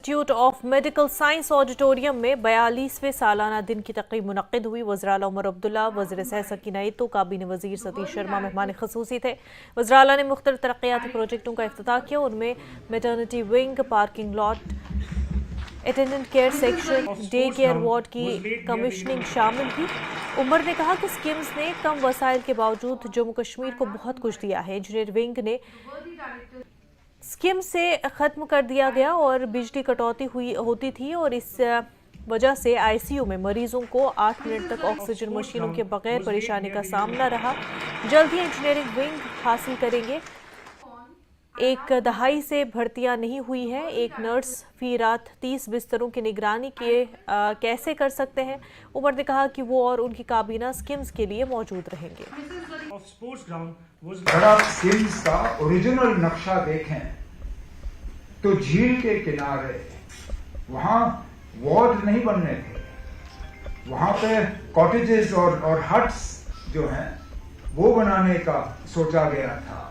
Institute of medical science auditorium में 42वें सालाना दिन की तकरीब मुनक्किद हुई। वज़ीर आला उमर अब्दुल्ला, वज़ीर सेहत सकीना ईतो, काबीना वज़ीर सतीश शर्मा मेहमान खसूसी थे। वज़ीर आला ने मुख्तलिफ तरक्याती प्रोजेक्टों का इफ्तिताह किया। उनमें maternity wing, parking lot, attendant care section, day care ward की कमिश्निंग शामिल थी। उमर ने कहा कि स्किम्स ने कम वसाइल के बावजूद जम्मू कश्मीर को बहुत कुछ दिया है। इंजीनियर विंग ने स्कीम से ख़त्म कर दिया गया और बिजली कटौती होती थी और इस वजह से आईसीयू में मरीजों को 8 मिनट तक ऑक्सीजन मशीनों के बगैर परेशानी का सामना रहा। जल्द ही इंजीनियरिंग विंग हासिल करेंगे। एक दहाई से भर्तियां नहीं हुई है। एक नर्स फी रात 30 बिस्तरों की निगरानी कैसे कर सकते हैं। उमर ने कहा कि वो और उनकी काबीना स्किम्स के लिए मौजूद रहेंगे। अगर आप स्किम्स का ओरिजिनल नक्शा देखें तो झील के किनारे वहां वार्ड नहीं बनने थे, वहां पे कॉटेजेस और हट्स जो हैं वो बनाने का सोचा गया था।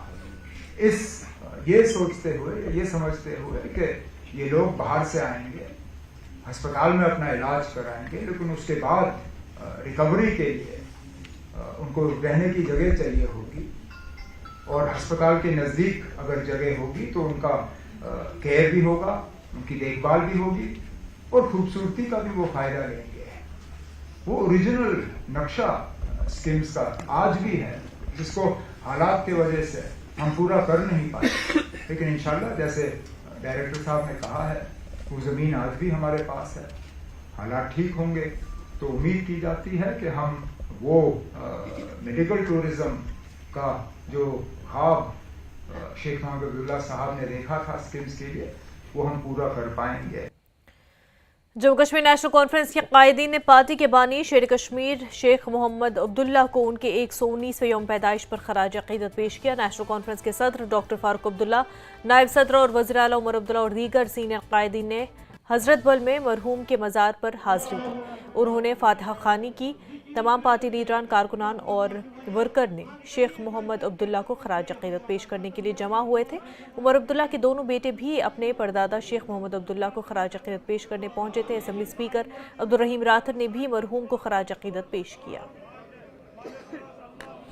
ये सोचते हुए, ये समझते हुए कि ये लोग बाहर से आएंगे, अस्पताल में अपना इलाज कराएंगे, लेकिन उसके बाद रिकवरी के लिए उनको रहने की जगह चाहिए होगी और अस्पताल के नज़दीक अगर जगह होगी तो उनका केयर भी होगा, उनकी देखभाल भी होगी और खूबसूरती का भी वो फायदा लेंगे। वो ओरिजिनल नक्शा स्कीम्स का आज भी है, जिसको हालात की वजह से हम पूरा कर नहीं पाए, लेकिन इंशाल्लाह जैसे डायरेक्टर साहब ने कहा है वो ज़मीन आज भी हमारे पास है। हालात ठीक होंगे तो उम्मीद की जाती है कि हम वो मेडिकल टूरिज्म का जो ख्वाब शेख मोहम्मद अब्दुल्ला साहब ने देखा था स्किम्स के लिए, वो हम पूरा कर पाएंगे। जम्मू कश्मीर नेशनल कॉन्फ्रेंस के कायदीन ने पार्टी के बानी शेर कश्मीर शेख मोहम्मद अब्दुल्ला को उनके 119वें यौम पैदाइश पर खराज अकीदत पेश किया। नेशनल कॉन्फ्रेंस के सदर डॉक्टर फारूक अब्दुल्ला, नायब सदर और वज़ीर आला उमर अब्दुल्ला और दीगर सीनियर कायदीन ने हजरत बल में मरहूम के मज़ार पर हाजिरी दी। उन्होंने फातिहा खानी की। तमाम पार्टी लीडरान, कारकुनान और वर्कर ने शेख मोहम्मद अब्दुल्ला को खराज अकीदत पेश करने के लिए जमा हुए थे। उमर अब्दुल्ला के दोनों बेटे भी अपने परदादा शेख मोहम्मद अब्दुल्ला को खराज अकीदत पेश करने पहुंचे थे। असेंबली स्पीकर अब्दुल रहीम राथर ने भी मरहूम को खराज अकीदत पेश किया।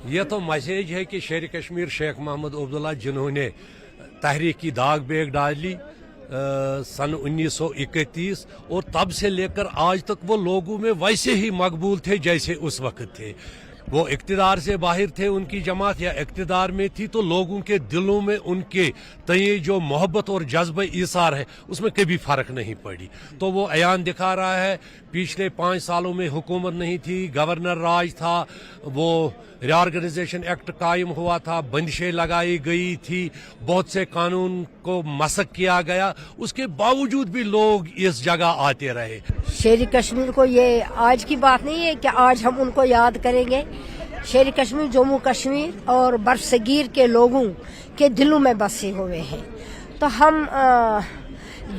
यह तो मैसेज है कि शेर कश्मीर शेख मोहम्मद अब्दुल्ला, जिन्होंने तहरीक की दाग बेग डाली सन 1931 और तब से लेकर आज तक वो लोगों में वैसे ही मकबूल थे जैसे उस वक्त थे। वो इक़्तिदार से बाहर थे, उनकी जमात या इक़्तिदार में थी, तो लोगों के दिलों में उनके तय जो मोहब्बत और जज्बा ईसार है उसमें कभी फ़र्क नहीं पड़ी। तो वो अयान दिखा रहा है। पिछले 5 सालों में हुकूमत नहीं थी, गवर्नर राज था, वो रीऑर्गेनाइजेशन एक्ट कायम हुआ था, बंदिशें लगाई गई थी, बहुत से कानून को मसक किया गया, उसके बावजूद भी लोग इस जगह आते रहे। शेर कश्मीर को ये आज की बात नहीं है कि आज हम उनको याद करेंगे। शेर कश्मीर जम्मू कश्मीर और बरसगीर के लोगों के दिलों में बसे हुए हैं। तो हम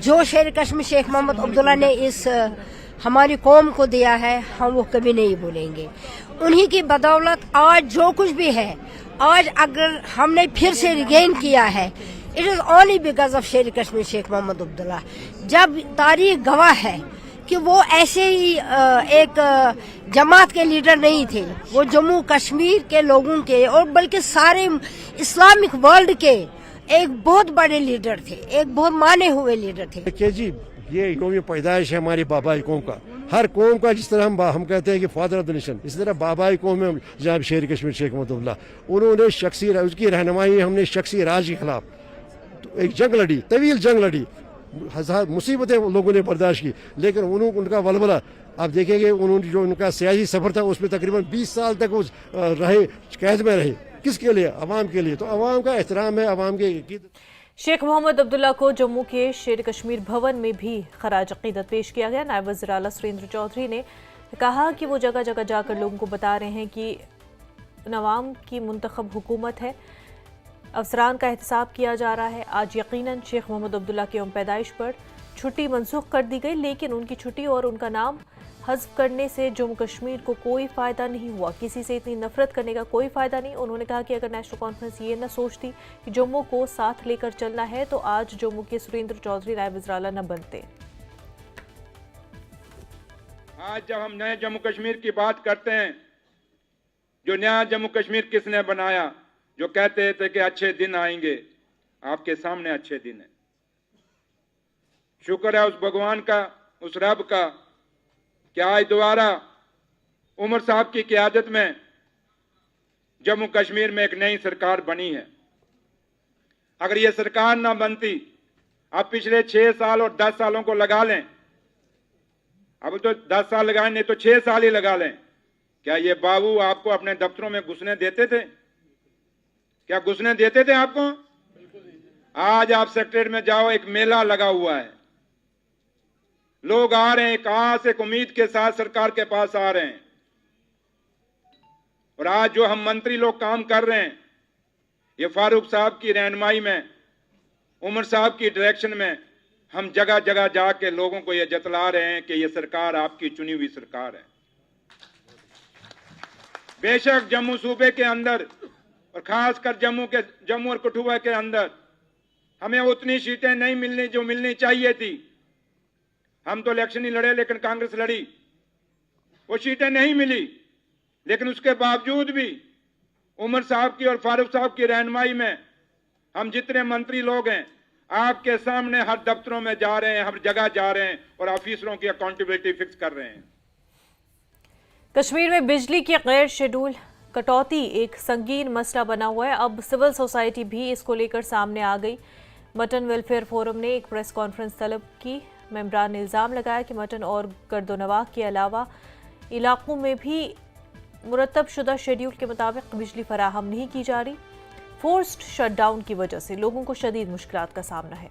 जो शेर कश्मीर शेख मोहम्मद अब्दुल्ला ने इस हमारी कौम को दिया है, हम वो कभी नहीं भूलेंगे। उन्हीं की बदौलत आज जो कुछ भी है, आज अगर हमने फिर से रिगेन किया है, it is only because of शेर कश्मीर शेख मोहम्मद अब्दुल्ला। जब तारीख गवाह है कि वो ऐसे ही एक जमात के लीडर नहीं थे, वो जम्मू कश्मीर के लोगों के और बल्कि सारे इस्लामिक वर्ल्ड के एक बहुत बड़े लीडर थे, एक बहुत माने हुए लीडर थे। जी, ये यौम पैदाइश है हमारी बाबाई कौम का। हर कौम का जिस तरह हम कहते हैं कि फादर ऑफ द नेशन, इस तरह बाबाई कौम में जनाब शेर कश्मीर शेख मोहम्मद अब्दुल्ला, उन्होंने शख्सी उसकी रहनुमाई हमने शख्सी राज के खिलाफ तो एक जंग लड़ी, तवील जंग लड़ी, हजार मुसीबतें लोगों ने बर्दाश्त की, लेकिन उनका वलवला आप देखेंगे। उन्होंने जो उनका सियासी सफर था उसमें तकरीबन 20 साल तक वो रहे, कैद में रहे। किसके लिए? अवाम के लिए। तो अवाम का एहतराम है, अवाम के। शेख मोहम्मद अब्दुल्ला को जम्मू के शेर कश्मीर भवन में भी खराज अकीदत पेश किया गया। नायब वज़ीर आला सुरेंद्र चौधरी ने कहा कि वो जगह जगह जाकर लोगों को बता रहे हैं कि नवाम की मुंतखब हुकूमत है, अफसरान का एहतसाब किया जा रहा है। आज यकीनन शेख मोहम्मद अब्दुल्ला के यौम पैदाइश पर छुट्टी मनसूख कर दी गई, लेकिन उनकी छुट्टी और उनका नाम हज़्फ करने से जम्मू कश्मीर को कोई फ़ायदा नहीं हुआ, किसी से इतनी नफरत करने का कोई फ़ायदा नहीं। उन्होंने कहा कि अगर नेशनल कॉन्फ्रेंस ये न सोचती कि जम्मू को साथ लेकर चलना है तो आज जम्मू के सुरेंद्र चौधरी नायब वज़ीर-ए-आला न बनते। आज जब हम नए जम्मू कश्मीर की बात करते हैं, जो नया जम्मू कश्मीर किसने बनाया, जो कहते थे कि अच्छे दिन आएंगे, आपके सामने अच्छे दिन है। शुक्र है उस भगवान का, उस रब का कि आज दोबारा उमर साहब की क़यादत में जम्मू कश्मीर में एक नई सरकार बनी है। अगर ये सरकार ना बनती, अब पिछले 6 साल और 10 सालों को लगा लें, अब तो 10 साल लगाए नहीं तो 6 साल ही लगा लें, क्या ये बाबू आपको अपने दफ्तरों में घुसने देते थे? क्या घुसने देते थे आपको? आज आप सेक्रेटरीट में जाओ, एक मेला लगा हुआ है, लोग आ रहे हैं, एक आस, एक उम्मीद के साथ सरकार के पास आ रहे हैं। और आज जो हम मंत्री लोग काम कर रहे हैं, ये फारूक साहब की रहनुमाई में, उमर साहब की डायरेक्शन में, हम जगह जगह जाके लोगों को ये जतला रहे हैं कि ये सरकार आपकी चुनी हुई सरकार है। बेशक जम्मू सूबे के अंदर और खासकर जम्मू और कठुआ के अंदर हमें उतनी सीटें नहीं मिलनी जो मिलनी चाहिए थी। हम तो इलेक्शन ही लड़े, लेकिन कांग्रेस लड़ी, वो सीटें नहीं मिली। लेकिन उसके बावजूद भी उमर साहब की और फारूक साहब की रहनुमाई में हम जितने मंत्री लोग हैं, आपके सामने हर दफ्तरों में जा रहे हैं, हर जगह जा रहे हैं और ऑफिसरों की अकाउंटेबिलिटी फिक्स कर रहे हैं। कश्मीर में बिजली की गैर शेड्यूल कटौती एक संगीन मसला बना हुआ है। अब सिविल सोसाइटी भी इसको लेकर सामने आ गई। मटन वेलफेयर फोरम ने एक प्रेस कॉन्फ्रेंस तलब की। मेंबरान ने इल्ज़ाम लगाया कि मटन और गर्दोनवाह के अलावा इलाकों में भी मुरतब शुदा शेड्यूल के मुताबिक बिजली फराहम नहीं की जा रही। फोर्स्ड शटडाउन की वजह से लोगों को शदीद मुश्किलात का सामना है।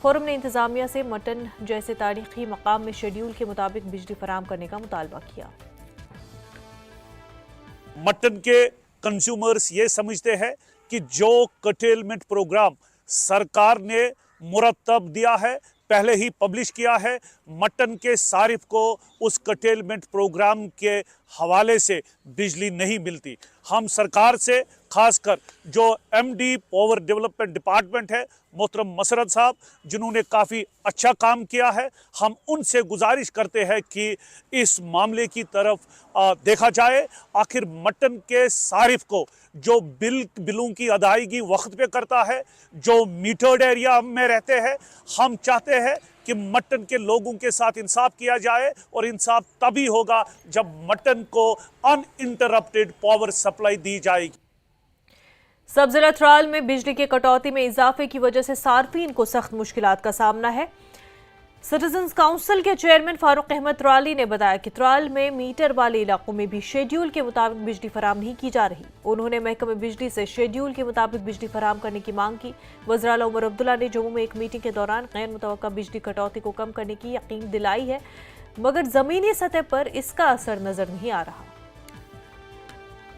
फोरम ने इंतजामिया से मटन जैसे तारीखी मकाम में शेड्यूल के मुताबिक बिजली फराहम करने का मुतालबा किया। मटन के कंज्यूमर्स ये समझते हैं कि जो कर्टेलमेंट प्रोग्राम सरकार ने मुरतब दिया है, पहले ही पब्लिश किया है, मटन के सारिफ को उस कर्टेलमेंट प्रोग्राम के हवाले से बिजली नहीं मिलती। हम सरकार से, खासकर जो एमडी पावर डेवलपमेंट डिपार्टमेंट है मोहतरम मसरत साहब, जिन्होंने काफ़ी अच्छा काम किया है, हम उनसे गुजारिश करते हैं कि इस मामले की तरफ देखा जाए। आखिर मटन के सारिफ को जो बिलों की अदायगी वक्त पे करता है, जो मीटर्ड एरिया में रहते हैं, हम चाहते हैं कि मटन के लोगों के साथ इंसाफ किया जाए। और इंसाफ तभी होगा जब मटन को अनइंटरप्टेड पावर सप्लाई दी जाएगी। सब जिला त्राल में बिजली की कटौती में इजाफे की वजह से सार्फिन को सख्त मुश्किलात का सामना है। सिटीजन्स काउंसिल के चेयरमैन फारूक अहमद त्राली ने बताया कि त्राल में मीटर वाले इलाकों में भी शेड्यूल के मुताबिक बिजली फराहम नहीं की जा रही। उन्होंने महकमे बिजली से शेड्यूल के मुताबिक बिजली फराहम करने की मांग की। वज़ीर-ए-आला उमर अब्दुल्ला ने जम्मू में एक मीटिंग के दौरान गैर मुतवक्का बिजली कटौती को कम करने की यकीन दिलाई है, मगर ज़मीनी सतह पर इसका असर नजर नहीं आ रहा।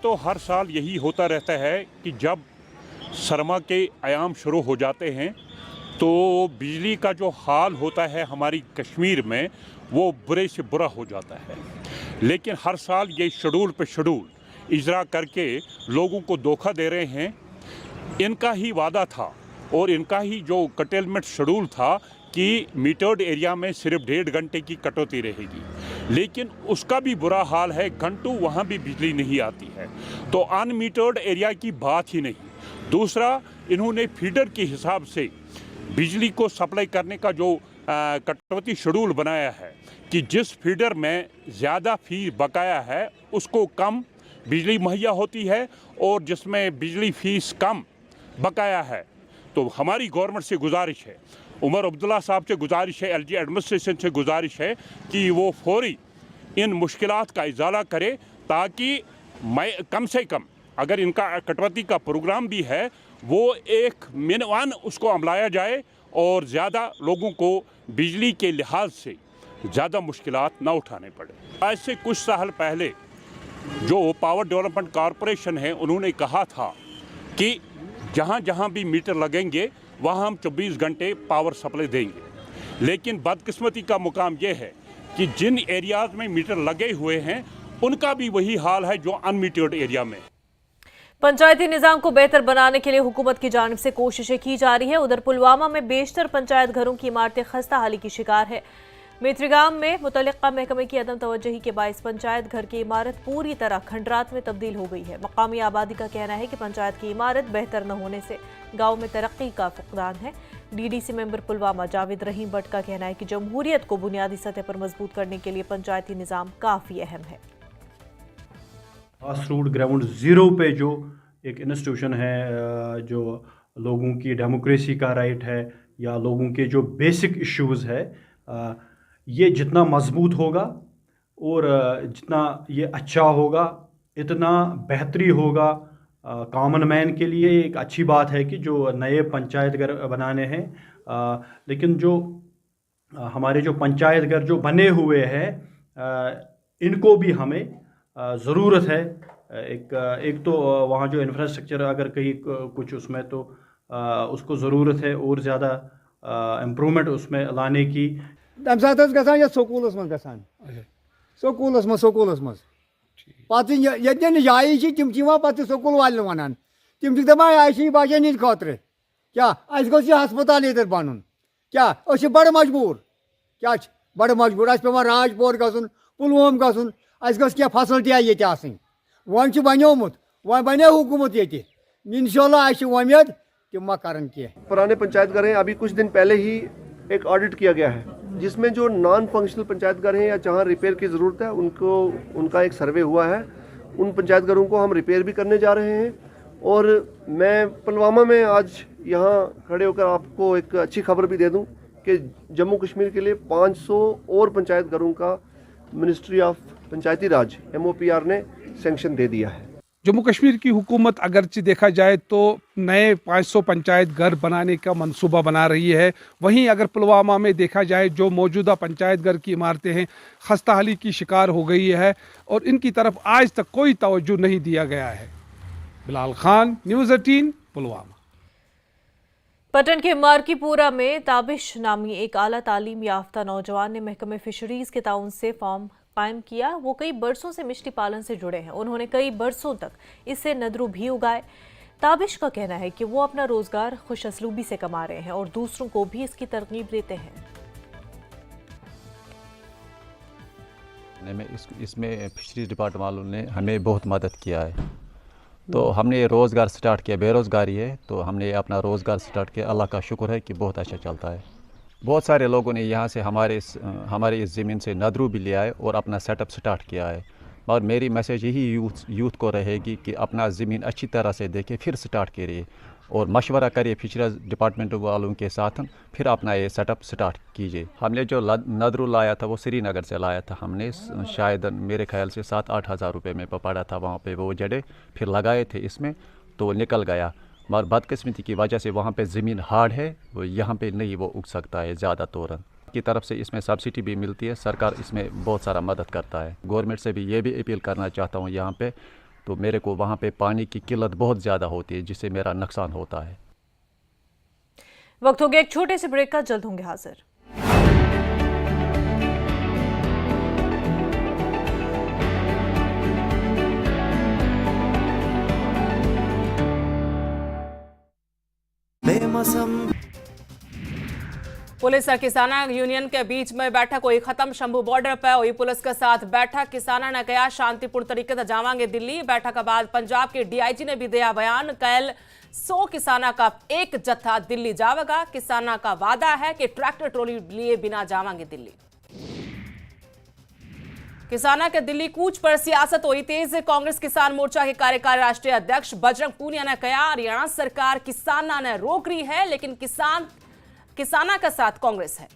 तो हर साल यही होता रहता है कि जब सरमा के आयाम शुरू हो जाते हैं तो बिजली का जो हाल होता है हमारी कश्मीर में वो बुरे से बुरा हो जाता है। लेकिन हर साल ये शेड्यूल पे शेड्यूल इजरा करके लोगों को धोखा दे रहे हैं। इनका ही वादा था और इनका ही जो कर्टेलमेंट शेड्यूल था कि मीटर्ड एरिया में सिर्फ 1.5 घंटे की कटौती रहेगी, लेकिन उसका भी बुरा हाल है, घंटों वहाँ भी बिजली नहीं आती है। तो अनमीटर्ड एरिया की बात ही नहीं। दूसरा, इन्होंने फीडर के हिसाब से बिजली को सप्लाई करने का जो कटौती शेड्यूल बनाया है कि जिस फीडर में ज़्यादा फी बकाया है उसको कम बिजली मुहैया होती है और जिसमें बिजली फीस कम बकाया है। तो हमारी गवर्नमेंट से गुजारिश है, उमर अब्दुल्ला साहब से गुजारिश है, एलजी एडमिनिस्ट्रेशन से गुजारिश है कि वो फौरी इन मुश्किलात का इजाला करे ताकि कम से कम अगर इनका कटौती का प्रोग्राम भी है वो एक मिनवान उसको अमलाया जाए और ज़्यादा लोगों को बिजली के लिहाज से ज़्यादा मुश्किलात ना उठाने पड़े। आज से कुछ साल पहले जो पावर डेवलपमेंट कॉरपोरेशन है उन्होंने कहा था कि जहाँ जहाँ भी मीटर लगेंगे वहाँ हम 24 घंटे पावर सप्लाई देंगे। लेकिन बदकिस्मती का मुकाम ये है कि जिन एरियाज में मीटर लगे हुए हैं उनका भी वही हाल है जो अनमीटर्ड एरिया में। पंचायती निजाम को बेहतर बनाने के लिए हुकूमत की जानिब से कोशिशें की जा रही है। उधर पुलवामा में बेशतर पंचायत घरों की इमारतें खस्ता हाली की शिकार है। मेत्रीगाम में मुतल्लिका महकमे की अदम तवज्जुही के बायस पंचायत घर की इमारत पूरी तरह खंडरात में तब्दील हो गई है। मकामी आबादी का कहना है कि पंचायत की इमारत बेहतर न होने से गाँव में तरक्की का फुकदान है। डीडीसी मेंबर पुलवामा जावेद रहीम भट्ट का कहना है कि जमहूरियत को बुनियादी सतह पर मजबूत करने के लिए पंचायती निज़ाम काफ़ी अहम है। ग्रास रूट ग्राउंड ज़ीरो पे जो एक इंस्टीट्यूशन है, जो लोगों की डेमोक्रेसी का राइट है या लोगों के जो बेसिक इश्यूज़ है, ये जितना मजबूत होगा और जितना ये अच्छा होगा इतना बेहतरी होगा कॉमन मैन के लिए। एक अच्छी बात है कि जो नए पंचायत घर बनाने हैं, लेकिन जो हमारे जो पंचायत घर जो बने हुए हैं इनको भी हमें ज़रूरत है। एक तो वहाँ जो इंफ्रास्ट्रक्चर अगर कहीं कुछ उसमें तो उसको ज़रूरत है और ज़्यादा इम्प्रूवमेंट उसमें लाने की। तम सात गसान स्कूलस मज गसान स्कूलस मज पे जायी तम पे स्कूल वाले वन तम दपान बचन हंद खतर क्या गोस हस्पताल इधर बन क्या बड़ मजबूर क्या बड़ मजबूर पे राजपोर गन पुलवम गन क्या फैसिलिटिया ये वन बनोमुत वन बने हुकूमत ये इंशाल्लाह उम्मीद कि मा करन किया। पुराने पंचायत घर हैं, अभी कुछ दिन पहले ही एक ऑडिट किया गया है जिसमें जो नॉन फंक्शनल पंचायत घर हैं या जहां रिपेयर की ज़रूरत है उनका एक सर्वे हुआ है। उन पंचायत घरों को हम रिपेयर भी करने जा रहे हैं। और मैं पुलवामा में आज यहाँ खड़े होकर आपको एक अच्छी खबर भी दे दूं कि जम्मू कश्मीर के लिए 500 और पंचायत घरों का ministry of Panchayati Raj MOPR ने सेंक्शन दे दिया है। जम्मू कश्मीर की हुकूमत अगरचे देखा जाए तो नए 500 पंचायत घर बनाने का मंसूबा बना रही है, वहीं अगर पुलवामा में देखा जाए जो मौजूदा पंचायत घर की इमारतें हैं खस्ताहाली की शिकार हो गई है और इनकी तरफ आज तक कोई तवज्जो नहीं दिया गया है। बिलाल खान, न्यूज़ 18, पुलवामा। पटन के मार्कीपुरा में ताबिश नामी एक आला तालीम याफ्ता नौजवान ने महकमे फिशरीज के ताउन से फार्म कायम किया। वो कई बरसों से मिष्टी पालन से जुड़े हैं। उन्होंने कई बरसों तक इससे नदरू भी उगाए। ताबिश का कहना है कि वो अपना रोजगार खुश असलूबी से कमा रहे हैं और दूसरों को भी इसकी तरगीब देते हैं। इसमें फिशरीज डिपार्टमेंट वालों ने हमें बहुत मदद किया है। तो हमने रोज़गार स्टार्ट किया, बेरोज़गारी है तो हमने अपना रोज़गार स्टार्ट किया। अल्लाह का शुक्र है कि बहुत अच्छा चलता है। बहुत सारे लोगों ने यहाँ से हमारे इस ज़मीन से नदरू भी लिया है और अपना सेटअप स्टार्ट किया है। और मेरी मैसेज यही यूथ को रहेगी कि अपना ज़मीन अच्छी तरह से देखे फिर स्टार्ट करिए और मशवरा करिए फिशरीज डिपार्टमेंट वालों के साथ, फिर अपना ये सेटअप स्टार्ट कीजिए। हमने जो नदरू लाया था वो श्रीनगर से लाया था। हमने शायद मेरे ख्याल से 7-8 हज़ार रुपये में पड़ा था। वहाँ पे वो जड़े फिर लगाए थे इसमें तो निकल गया, मगर बदकिस्मती की वजह से वहाँ पे ज़मीन हार्ड है, वो यहाँ पे नहीं वो उग सकता है ज़्यादा तोरन की तरफ से। इसमें सब्सिडी भी मिलती है, सरकार इसमें बहुत सारा मदद करता है। गवर्नमेंट से भी ये भी अपील करना चाहता हूँ यहाँ पे, तो मेरे को वहाँ पे पानी की किल्लत बहुत ज़्यादा होती है जिससे मेरा नुकसान होता है। वक्त हो गया एक छोटे से ब्रेक का, जल्द होंगे हाजिर। पुलिस और किसाना यूनियन के बीच में बैठक हुई खत्म। शंभू बॉर्डर पर हुई पुलिस के साथ बैठक। किसाना ने कहा शांतिपूर्ण तरीके से जावांगे दिल्ली। बैठक के बाद पंजाब के DIG ने भी दिया बयान। कल 100 किसाना का एक जत्था दिल्ली जावेगा। किसाना का वादा है कि ट्रैक्टर ट्रॉली लिए बिना जावांगे दिल्ली। किसाना के दिल्ली कूच पर सियासत हुई तेज। कांग्रेस किसान मोर्चा के कार्यकारी राष्ट्रीय अध्यक्ष बजरंग पूनिया ने कहा हरियाणा सरकार किसाना ने रोक रही है लेकिन किसाना का साथ कांग्रेस है।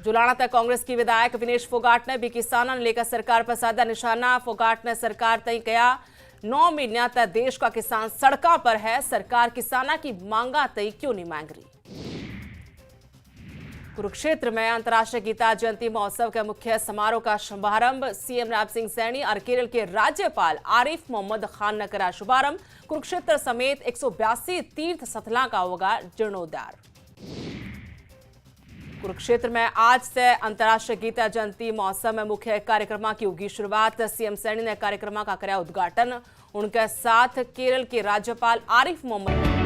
जुलाना तक कांग्रेस की विधायक विनेश फोगाट ने भी किसाना ने लेकर सरकार पर साधा निशाना। फोगाट ने सरकार तय कहा 9 महीना तक देश का किसान सड़कों पर है, सरकार किसाना की मांगा तय क्यों नहीं मांग रही। कुरुक्षेत्र में अंतर्राष्ट्रीय गीता जयंती महोत्सव के मुख्य समारोह का शुभारंभ CM नवाब सिंह सैनी और केरल के राज्यपाल आरिफ मोहम्मद खान ने करा शुभारंभ। कुरुक्षेत्र समेत 182 तीर्थ स्थलों का होगा जीर्णोद्धार। कुरुक्षेत्र में आज से अंतर्राष्ट्रीय गीता जयंती महोत्सव में मुख्य कार्यक्रम की होगी शुरुआत। सीएम सैनी ने कार्यक्रम का कराया उद्घाटन। उनके साथ केरल के राज्यपाल आरिफ मोहम्मद।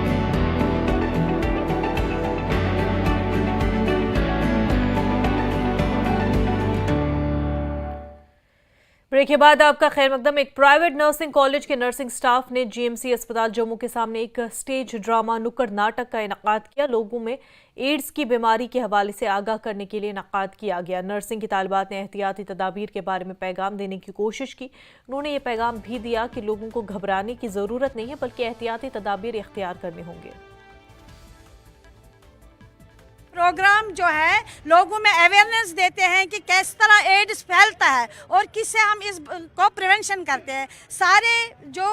ब्रेक के बाद आपका खैर मकदम। एक प्राइवेट नर्सिंग कॉलेज के नर्सिंग स्टाफ ने जीएमसी अस्पताल जम्मू के सामने एक स्टेज ड्रामा नुक्कड़ नाटक का इनकाद किया। लोगों में एड्स की बीमारी के हवाले से आगाह करने के लिए इनकाद किया गया। नर्सिंग की तालिबात ने एहतियाती तदाबीर के बारे में पैगाम देने की कोशिश की। उन्होंने ये पैगाम भी दिया कि लोगों को घबराने की ज़रूरत नहीं है, बल्कि एहतियाती तदाबीर इख्तियार करने होंगे। प्रोग्राम जो है लोगों में अवेयरनेस देते हैं कि किस तरह एड्स फैलता है और किससे हम इसको प्रिवेंशन करते हैं। सारे जो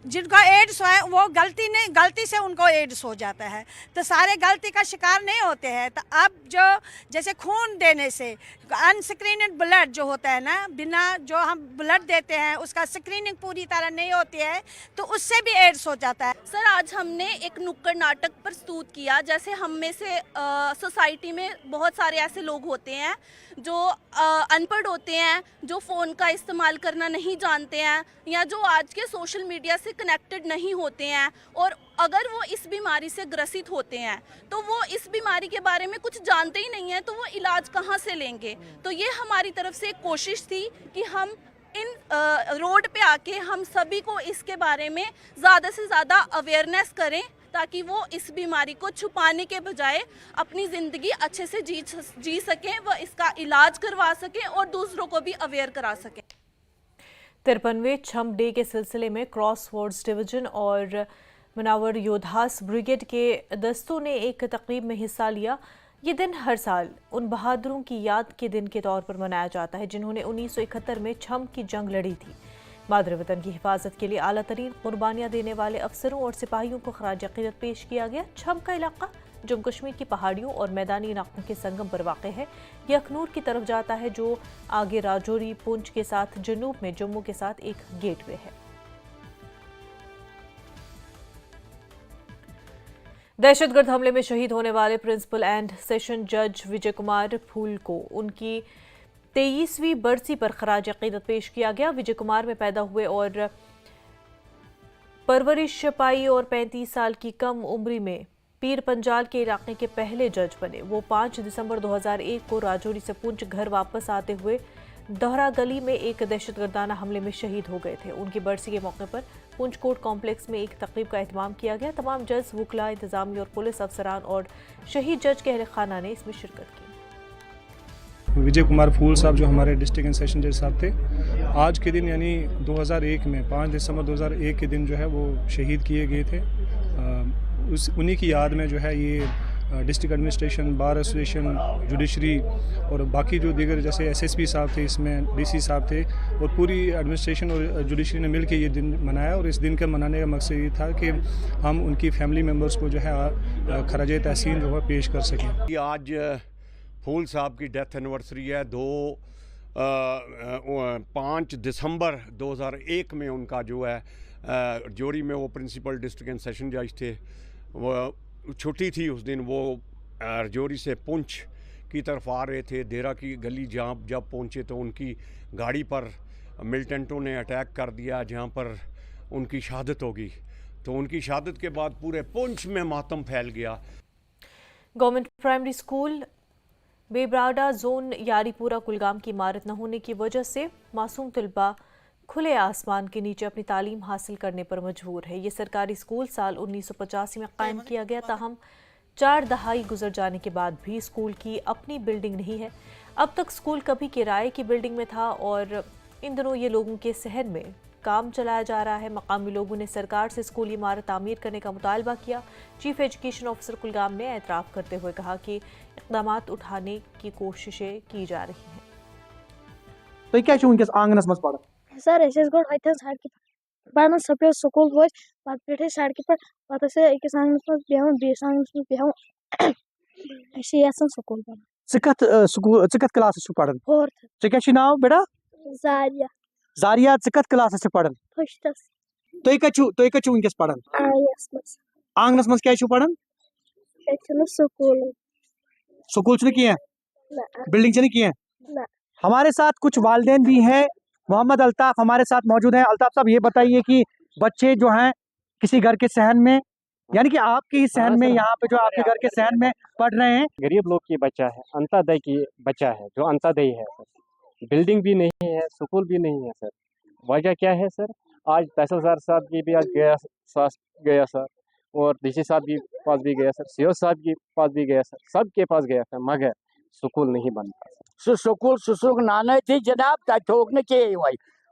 जिनको एड्स है वो गलती से उनको एड्स हो जाता है, तो सारे गलती का शिकार नहीं होते हैं। तो अब जो जैसे खून देने से अनस्क्रीनड ब्लड जो होता है ना, बिना जो हम ब्लड देते हैं उसका स्क्रीनिंग पूरी तरह नहीं होती है, तो उससे भी एड्स हो जाता है। सर, आज हमने एक नुक्कड़ नाटक प्रस्तुत किया। जैसे हम में से सोसाइटी में बहुत सारे ऐसे लोग होते हैं जो अनपढ़ होते हैं, जो फ़ोन का इस्तेमाल करना नहीं जानते हैं, या जो आज के सोशल मीडिया से कनेक्टेड नहीं होते हैं, और अगर वो इस बीमारी से ग्रसित होते हैं तो वो इस बीमारी के बारे में कुछ जानते ही नहीं हैं, तो वो इलाज कहाँ से लेंगे। तो ये हमारी तरफ से एक कोशिश थी कि हम इन रोड पे आके हम सभी को इसके बारे में ज़्यादा से ज़्यादा अवेयरनेस करें, ताकि वो इस बीमारी को छुपाने के बजाय अपनी ज़िंदगी अच्छे से जी सकें, वह इसका इलाज करवा सकें और दूसरों को भी अवेयर करा सकें। 53वें छम डे के सिलसिले में क्रॉस वर्ड्स डिवीजन और मुनावर योद्धास ब्रिगेड के दस्तों ने एक तकरीब में हिस्सा लिया। ये दिन हर साल उन बहादुरों की याद के दिन के तौर पर मनाया जाता है जिन्होंने 1971 में छम की जंग लड़ी थी। मादर वतन की हिफाजत के लिए आला तरीन कुर्बानियाँ देने वाले अफसरों और सिपाहियों को खराज अकीदत पेश किया गया। छम का इलाका जम्मू कश्मीर की पहाड़ियों और मैदानी इलाकों के संगम पर वाक़ है। यह अखनूर की तरफ जाता है, जो आगे राजौरी पुंछ के साथ जनूब में जम्मू के साथ एक गेटवे है। दहशतगर्द हमले में शहीद होने वाले प्रिंसिपल एंड सेशन जज विजय कुमार फूल को उनकी 23वीं बरसी पर खराज अकीदत पेश किया गया। विजय कुमार में पैदा हुए और परवरिश पाई और 35 साल की कम उम्री में पीर पंजाल के इलाके के पहले जज बने। वो 5 दिसंबर 2001 को राजौरी से पुंछ घर वापस आते हुए दोहरा गली में एक दहशतगर्दाना हमले में शहीद हो गए थे। उनकी बरसी के मौके पर पुंछ कोर्ट कॉम्प्लेक्स में एक तकरीब का एहतमाम किया गया। तमाम जज, वकला, इंतजामी और पुलिस अफसरान और शहीद जज के अहल खाना ने इसमें शिरकत की। विजय कुमार फूल साहब जो हमारे डिस्ट्रिक्ट एंड सेशन जज साहब थे, आज के दिन यानी 2001 में 5 दिसंबर 2001 के दिन जो है वो शहीद किए गए थे। उन्हीं की याद में जो है ये district administration, bar association, judiciary और बाकी जो दीगर जैसे एसएसपी साहब थे, इसमें डीसी साहब थे, और पूरी एडमिनिस्ट्रेशन और जुडिशरी ने मिलकर ये दिन मनाया। और इस दिन के मनाने का मकसद ये था कि हम उनकी फैमिली मेम्बर्स को जो है खराज तहसीन जो है पेश कर सकें। आज फूल साहब की डेथ एनिवर्सरी है। 5 दिसंबर 2001 में उनका जो है जोड़ी में वो प्रिंसिपल डिस्ट्रिक्ट एंड सेशन जज थे। वो छुट्टी थी उस दिन, वो रजौरी से पुंछ की तरफ आ रहे थे। देरा की गली जहाँ जब पहुँचे तो उनकी गाड़ी पर मिलिटेंटों ने अटैक कर दिया, जहाँ पर उनकी शहादत होगी। तो उनकी शहादत के बाद पूरे पुंछ में मातम फैल गया। Government primary school Bebrada zone Yaripura Kulgam की इमारत न होने की वजह से मासूम तलबा खुले आसमान के नीचे अपनी तालीम हासिल करने पर मजबूर है। ये सरकारी स्कूल साल 1985 में कायम किया गया, ताहम 4 दहाई गुजर जाने के बाद भी स्कूल की अपनी बिल्डिंग नहीं है। अब तक स्कूल कभी किराए की बिल्डिंग में था और इन दिनों ये लोगों के सहन में काम चलाया जा रहा है। मकामी लोगों ने सरकार से स्कूली इमारत तामीर करने का मुतालबा किया। चीफ एजुकेशन ऑफिसर कुलगाम ने एतराफ़ करते हुए कहा कि इक़दाम उठाने की कोशिशें की जा रही हैं। तो क्या वनस आंगनस मज पढ़ सर गो हथन सड़क पे सपे स्कूल वो पे सड़क पे अकिस आंगनस मज बेहन बीस आंगनस मज बेहन यसान स्कूल कत क्लास पढ़ 4th नाव बेटा जारिया जारिया कत क्लास पढ़ फर्स्टस तुम कत वनस पढ़ आंगनस मज आंगनस मज क्या पढ़ स्कूल स्कूल से नहीं किए हैं, ना बिल्डिंग से नहीं किए हैं। ना हमारे साथ कुछ वालिदैन भी हैं। मोहम्मद अल्ताफ हमारे साथ मौजूद हैं। अल्ताफ साहब, ये बताइए कि बच्चे जो हैं किसी घर के सहन में, यानी कि आपके ही सहन में, यहाँ पे जो आपके घर के सहन में पढ़ रहे हैं। गरीब लोग की बच्चा है, अंत्योदय की बच्चा है, जो अंत्योदय है सर। बिल्डिंग भी नहीं है, स्कूल भी नहीं है सर। वजह क्या है सर? आज तहसीलदार साहब की भी आज गया सर, और डीसी साहब के पास भी गया सर, सीओ साहब के पास भी गया सर, सबके पास गया सर, मगर स्कूल नहीं बनता। स्कूल सुसुक नान थी जनाब तोक न के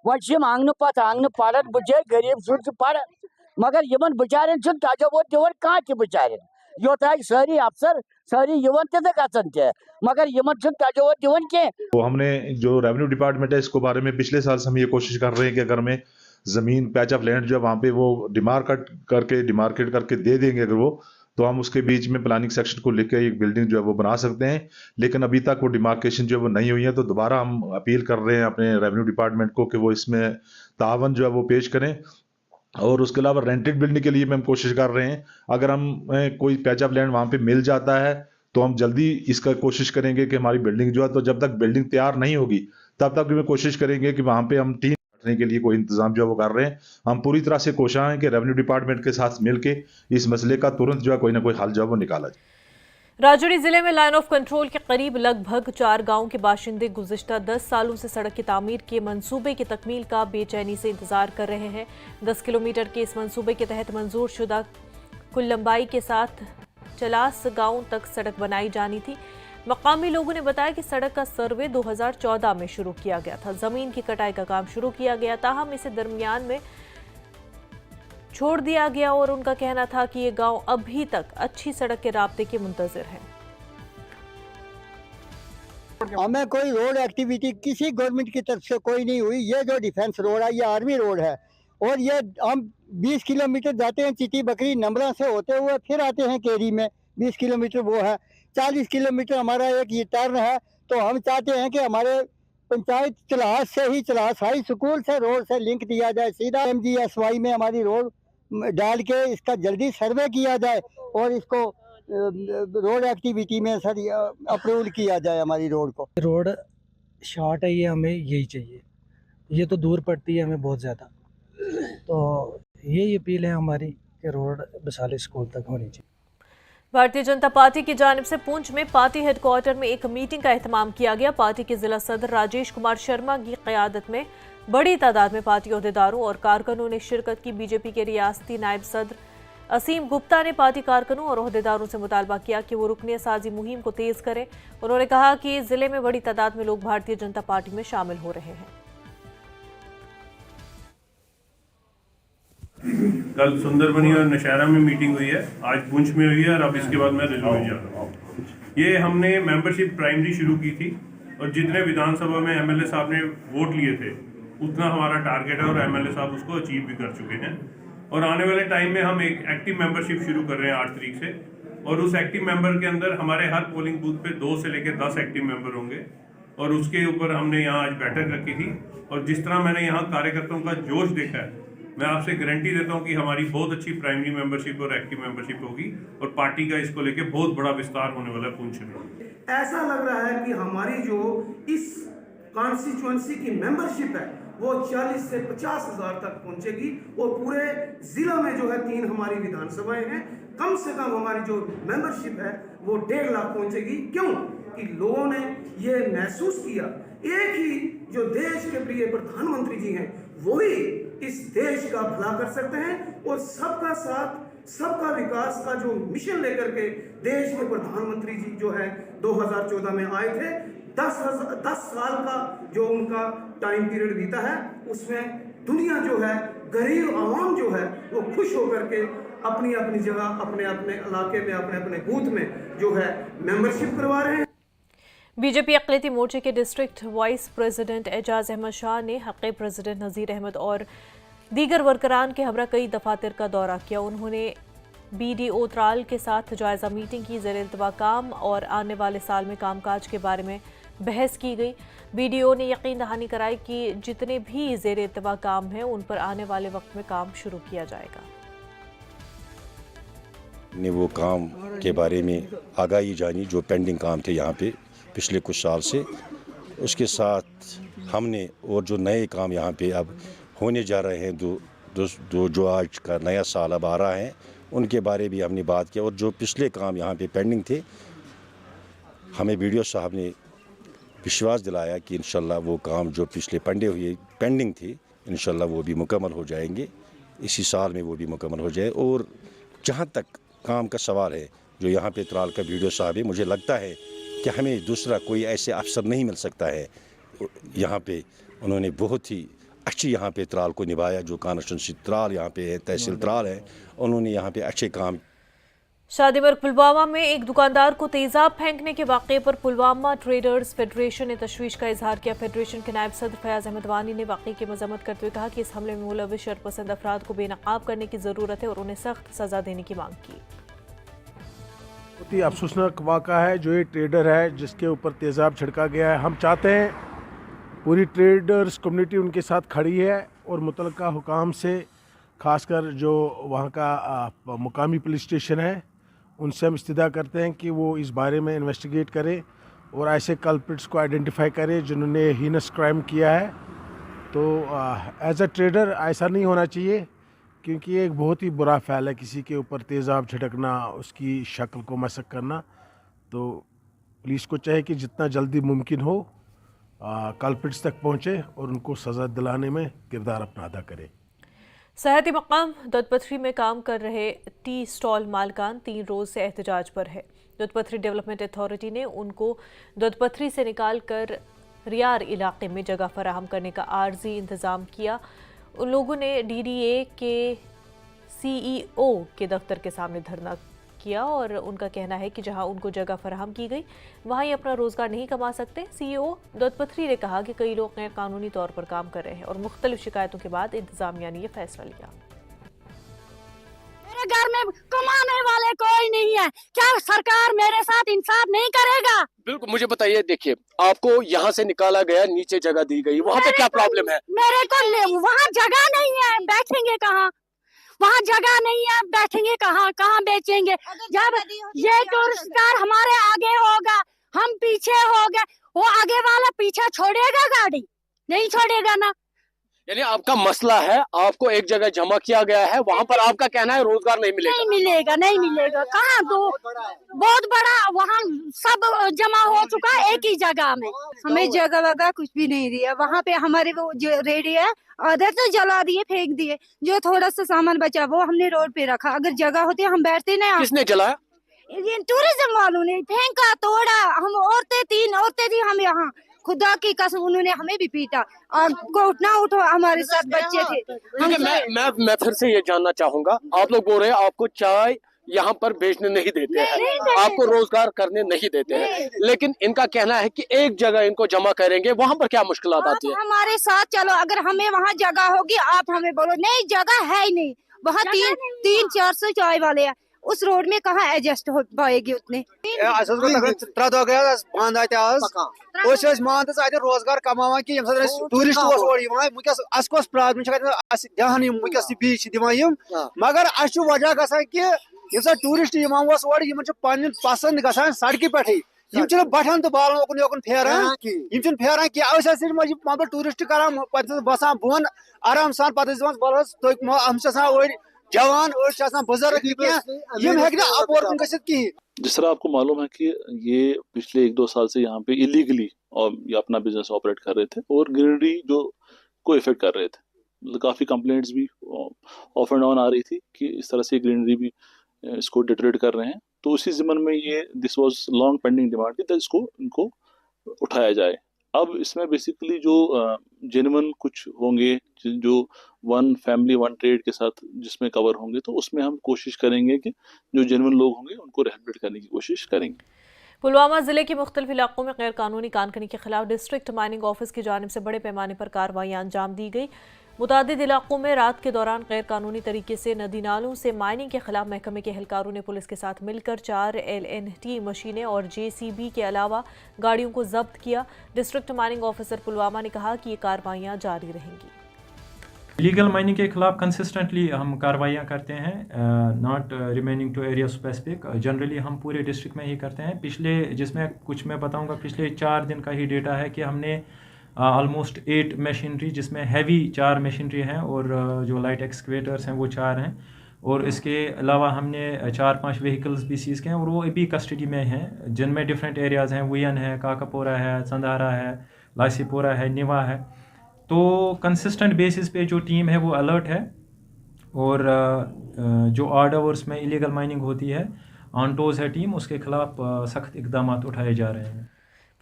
वह आंगन पत आंगन पड़न बचे गरीब शुर पड़न, मगर यमन बिचारन तजवुर दिवन कह बिचारन योत सारी अफसर सारी युवन तन थे, मगर यमन तजवुर दिवन कह। तो हमने जो रेवेन्यू डिपार्टमेंट है इसको बारे में पिछले साल से हम ये कोशिश कर रहे हैं कि अगर हमें ज़मीन पैच ऑफ लैंड जो वहाँ पे वो डिमार्केट करके दे देंगे अगर वो, तो हम उसके बीच में प्लानिंग सेक्शन को लेकर एक बिल्डिंग जो है वो बना सकते हैं। लेकिन अभी तक वो डिमार्केशन जो है वो नहीं हुई है, तो दोबारा हम अपील कर रहे हैं अपने रेवेन्यू डिपार्टमेंट को कि वो इसमें तावन जो है वो पेश करें। और उसके अलावा रेंटेड बिल्डिंग के लिए भी हम कोशिश कर रहे हैं, अगर हम कोई पैच ऑफ लैंड वहाँ पे मिल जाता है तो हम जल्दी इसका कोशिश करेंगे कि हमारी बिल्डिंग जो है, तो जब तक बिल्डिंग तैयार नहीं होगी तब तक भी कोशिश करेंगे कि वहाँ पे हम टीम बैठने के लिए कोई इंतजाम जो है वो कर रहे हैं। हम पूरी तरह से कोशिश हैं कि रेवेन्यू डिपार्टमेंट के साथ मिलके इस मसले का तुरंत जो है कोई ना कोई हल जो है वो निकाला जाए। राजौरी जिले में लाइन ऑफ कंट्रोल के करीब लगभग 4 गांव के बाशिंदे गुज़िश्ता 10 सालों से सड़क की तामीर के मंसूबे की तकमील का बेचैनी से इंतजार कर रहे हैं। 10 किलोमीटर के इस मंसूबे के तहत मंजूर शुदा कुल लंबाई के साथ 40 गांव तक सड़क बनाई जानी थी। मकामी लोगों ने बताया कि सड़क का सर्वे 2014 में शुरू किया गया था। जमीन की कटाई का काम शुरू किया गया, ताहम इसे दरमियान में छोड़ दिया गया और उनका कहना था कि ये गांव अभी तक अच्छी सड़क के राब्ते के मुंतजिर हैं। हमें कोई रोड एक्टिविटी किसी गवर्नमेंट की तरफ से कोई नहीं हुई। ये जो डिफेंस रोड है ये आर्मी रोड है, और ये हम 20 किलोमीटर जाते हैं चिटी बकरी नंबरा से होते हुए फिर आते हैं केरी में, 20 किलोमीटर वो है। 40 किलोमीटर हमारा एक ये टर्न है। तो हम चाहते हैं कि हमारे पंचायत चलास से ही चलास हाई स्कूल से रोड से लिंक दिया जाए, सीधा MGSY में हमारी रोड डाल के इसका जल्दी सर्वे किया जाए और इसको रोड एक्टिविटी में सर अप्रूवल किया जाए हमारी रोड को। रोड शॉर्ट है, ये हमें यही चाहिए, ये तो दूर पड़ती है हमें बहुत ज़्यादा। तो यही अपील है हमारी कि रोड बसाले स्कूल तक होनी चाहिए। भारतीय जनता पार्टी की जानिब से पुंछ में पार्टी हेडक्वार्टर में एक मीटिंग का एहतमाम किया गया। पार्टी के जिला सदर राजेश कुमार शर्मा की क़यादत में बड़ी तादाद में पार्टी ओहदेदारों और कारकुनों ने शिरकत की। बीजेपी के रियासती नायब सदर असीम गुप्ता ने पार्टी कारकुनों और ओहदेदारों से मुतालबा किया कि वो रुकनियत साजी मुहिम को तेज करें। उन्होंने कहा कि जिले में बड़ी तादाद में लोग भारतीय जनता पार्टी में शामिल हो रहे हैं। कल सुंदरबनी और नशहरा में मीटिंग हुई है, आज पुंछ में हुई है और अब इसके बाद मैं रिजोरी जा रहा हूँ। ये हमने मेंबरशिप प्राइमरी शुरू की थी और जितने विधानसभा में MLA साहब ने वोट लिए थे उतना हमारा टारगेट है और MLA साहब उसको अचीव भी कर चुके हैं। और आने वाले टाइम में हम एक एक्टिव मेंबरशिप शुरू कर रहे हैं 8 तारीख से, और उस एक्टिव मेंबर के अंदर हमारे हर पोलिंग बूथ पे 2 से लेकर 10 एक्टिव मेंबर होंगे। और उसके ऊपर हमने यहाँ आज बैठक रखी थी, और जिस तरह मैंने यहाँ कार्यकर्ताओं का जोश देखा है, मैं आपसे गारंटी देता हूं कि हमारी बहुत अच्छी प्राइमरी मेंबरशिप और एक्टिव मेंबरशिप होगी और पार्टी का इसको लेके बहुत बड़ा विस्तार होने वाला है पुंछ में। ऐसा लग रहा है कि हमारी जो इस कॉन्स्टिट्यूएंसी की मेंबरशिप है वो 40 से 50 हज़ार तक पहुंचेगी, और पूरे जिला में जो है 3 हमारी विधानसभाएं हैं, कम से कम हमारी जो मेंबरशिप है वो 1.5 लाख पहुंचेगी। क्यों कि लोगों ने ये महसूस किया एक ही जो देश के प्रिय प्रधानमंत्री जी हैं वही इस देश का भला कर सकते हैं, और सबका साथ सबका विकास का जो मिशन लेकर के देश के प्रधानमंत्री जी जो है 2014 में आए थे। 10 साल का जो उनका टाइम पीरियड बीता है उसमें दुनिया जो है, गरीब आवाम जो है वो खुश होकर के अपनी अपनी जगह अपने अपने इलाके में अपने अपने बूथ में जो है मेंबरशिप करवा रहे हैं। बीजेपी अक़लियती मोर्चे के district vice president Ejaz Ahmad Shah ने हक़ प्रेसिडेंट नज़ीर अहमद और दीगर वर्करान के हमरा कई दफातर का दौरा किया। उन्होंने BDO त्राल के साथ जायज़ा मीटिंग की। ज़ेर-ए-इल्तवा काम और आने वाले साल में कामकाज के बारे में बहस की गई। BDO ने यकीन दहानी कराई कि जितने भी ज़ेर-ए-इल्तवा काम हैं उन पर आने वाले वक्त में काम शुरू किया जाएगा। ने वो काम के बारे में आगाही जानी जो पेंडिंग काम थे यहाँ पे पिछले कुछ साल से। उसके साथ हमने और जो नए काम यहाँ पे अब होने जा रहे हैं जो आज का नया साल अब आ रहा है उनके बारे भी हमने बात किया। और जो पिछले काम यहाँ पे पेंडिंग थे हमें वीडियो साहब ने विश्वास दिलाया कि इंशाल्लाह वो काम जो पिछले पेंडिंग थी इंशाल्लाह वो भी मुकम्मल हो जाएंगे, इसी साल में वो भी मुकम्मल हो जाए। और जहाँ तक काम का सवाल है जो यहाँ पे त्राल का वीडियो साहब है, मुझे लगता है कि हमें दूसरा कोई ऐसे अफसर नहीं मिल सकता है। यहाँ पे उन्होंने बहुत ही अच्छी यहाँ पे त्राल को निभाया। जो कॉन्स्टिट्यूंसी त्राल यहाँ पे है, तहसील त्राल है, उन्होंने यहाँ पे अच्छे काम। शादीमर्ग पुलवामा में एक दुकानदार को तेजाब फेंकने के वाक़े पर पुलवामा ट्रेडर्स फेडरेशन ने तशवीश का इजहार किया। फेडरेशन के नायब सदर फयाज अहमद वानी ने वाक़े की मजम्मत करते हुए कहा कि इस हमले में मुलविस शरपसंद अफराद को बेनकाब करने की ज़रूरत है और उन्हें सख्त सज़ा देने की मांग की। बहुत ही अफसोसनाक वाक़ा है जो ये ट्रेडर है जिसके ऊपर तेज़ाब छिड़का गया है। हम चाहते हैं पूरी ट्रेडर्स कम्युनिटी उनके साथ खड़ी है और मुतलका हुकाम से, ख़ासकर जो वहाँ का मुकामी पुलिस स्टेशन है, उनसे हम इस्तदा करते हैं कि वो इस बारे में इन्वेस्टिगेट करें और ऐसे कल्प्रिट्स को आइडेंटिफाई करें जिन्होंने हीनस क्राइम किया है। तो एज अ ट्रेडर ऐसा नहीं होना चाहिए क्योंकि ये एक बहुत ही बुरा फ़ैल है, किसी के ऊपर तेज़ाब छिड़कना, उसकी शक्ल को मसक करना। तो पुलिस को चाहे कि जितना जल्दी मुमकिन हो कल्प्रिट्स तक पहुँचे और उनको सज़ा दिलाने में किरदार अपना अदा करे। सयाहती मकाम दुधपथरी में काम कर रहे टी स्टॉल मालकान 3 रोज़ से एहतजाज पर है। दुधपथरी डेवलपमेंट अथॉरिटी ने उनको दुधपथरी से निकाल कर रियार इलाके में जगह फराहम करने का आर्जी इंतज़ाम किया। उन लोगों ने DDA के CEO के दफ्तर के सामने धरना किया और उनका कहना है कि जहां उनको जगह फराहम की गई वहां ही अपना रोजगार नहीं कमा सकते। CEO दुधपथरी ने कहा कि कई लोग गैर कानूनी तौर पर काम कर रहे हैं और मुख्तलिफ शिकायतों के बाद इंतजामिया ने यह फैसला लिया। मेरे घर में कमाने वाले कोई नहीं है, क्या सरकार मेरे साथ इंसाफ नहीं करेगा? बिल्कुल, मुझे बताइए, देखिए आपको यहाँ से निकाला गया, नीचे जगह दी गई, वहाँ पे क्या प्रॉब्लम है? मेरे को वहाँ जगह नहीं है, बैठेंगे कहाँ? वहाँ जगह नहीं है, बैठेंगे कहाँ बेचेंगे? जब ये टूरिस्ट कार हमारे आगे होगा, हम पीछे हो गए, वो आगे वाला पीछे छोड़ेगा गाड़ी? नहीं छोड़ेगा ना। यानी आपका मसला है, आपको एक जगह जमा किया गया है, वहाँ पर आपका कहना है रोजगार नहीं मिलेगा। नहीं मिलेगा कहाँ? तो बहुत बड़ा वहाँ सब जमा हो चुका है एक ही जगह में। हमें जगह वगह कुछ भी नहीं दिया। वहाँ पे हमारे वो जो रेडी है आधे तो जला दिए, फेंक दिए। जो थोड़ा सा सामान बचा वो हमने रोड पे रखा। अगर जगह होती हम बैठते ना। किसने जलाया? ये टूरिज्म वालों ने फेंका, तोड़ा। हम औरतें 3 औरतें थी हम यहाँ, खुदा की कसम उन्होंने हमें भी पीटा और उठना उठो, हमारे साथ बच्चे थे। मैं फिर से ये जानना चाहूंगा, आप लोग बोल रहे हैं आपको चाय यहाँ पर बेचने नहीं देते हैं, आपको रोजगार करने नहीं देते हैं, लेकिन इनका कहना है कि एक जगह इनको जमा करेंगे, वहाँ पर क्या मुश्किलात आती है? हमारे साथ चलो, अगर हमें वहाँ जगह होगी आप हमें बोलो। नहीं, जगह है ही नहीं। वहाँ 300-400 चाय वाले हैं, उस रोड में कहाँ एडजस्ट हो पाएगी उतने? रोजगार कमा कि टूरिस्ट मगर वजह ग टूरिस्ट पन पसंद ग सड़क पे बठान तो बाल ओकुन योकुन फेरान फेरान क्या टूरिस्ट करान बसान बोन आराम सान पे जवान बुजुर्ग जिस तरह आपको मालूम है कि ये पिछले 1-2 साल से यहाँ पे इलीगली और ये अपना बिजनेस ऑपरेट कर रहे थे और ग्रीनरी जो को इफेक्ट कर रहे थे। मतलब काफ़ी कंप्लेंट्स भी ऑफ एंड ऑन आ रही थी कि इस तरह से ग्रीनरी भी इसको डिटरेट कर रहे हैं। तो उसी ज़मन में ये this was long pending demand थी, तो इसको इनको उठाया जाए। अब इसमें बेसिकली जो जेन्युइन कुछ होंगे जो 1 फैमिली 1 ट्रेड के साथ जिसमें कवर होंगे, तो उसमें हम कोशिश करेंगे कि जो जेन्युइन लोग होंगे उनको रिहेबिलिटेट करने की कोशिश करेंगे। पुलवामा जिले के मुख्तलिफ इलाकों में गैर कानूनी कानकनी के खिलाफ डिस्ट्रिक्ट माइनिंग ऑफिस की जानिब से बड़े पैमाने पर कार्रवाइयां अंजाम दी गई। मुतादिद इलाकों में रात के दौरान गैर कानूनी तरीके से नदी नालों से माइनिंग के खिलाफ महकमे के एहलकारों ने पुलिस के साथ मिलकर 4 LNT मशीनें और JCB के अलावा गाड़ियों को जब्त किया। डिस्ट्रिक्ट माइनिंग ऑफिसर पुलवामा ने कहा कि ये कार्रवाइयां जारी रहेंगी। इलीगल माइनिंग के खिलाफ कंसिस्टेंटली हम कार्रवाइयाँ करते हैं, not remaining to area specific. Generally हम पूरे डिस्ट्रिक्ट में ही करते हैं। पिछले जिसमें कुछ मैं बताऊंगा, पिछले 4 दिन का ही डेटा है कि हमने ऑलमोस्ट 8 मशीनरी, जिसमें हैवी 4 मशीनरी हैं और जो लाइट एक्सकेवेटर्स हैं वो 4 हैं, और इसके अलावा हमने 4-5 व्हीकल्स भी सीज़ किए हैं और वो अभी कस्टडी में हैं, जिनमें डिफरेंट एरियाज़ हैं, वुयन है, काकापोरा है, संधारा है, लासीपोरा है, निवा है। तो कंसिस्टेंट बेसिस पे जो टीम है वो अलर्ट है, और जो ऑड आवर्स में इलीगल माइनिंग होती है, ऑन टोज है टीम, उसके खिलाफ सख्त इकदाम उठाए जा रहे हैं।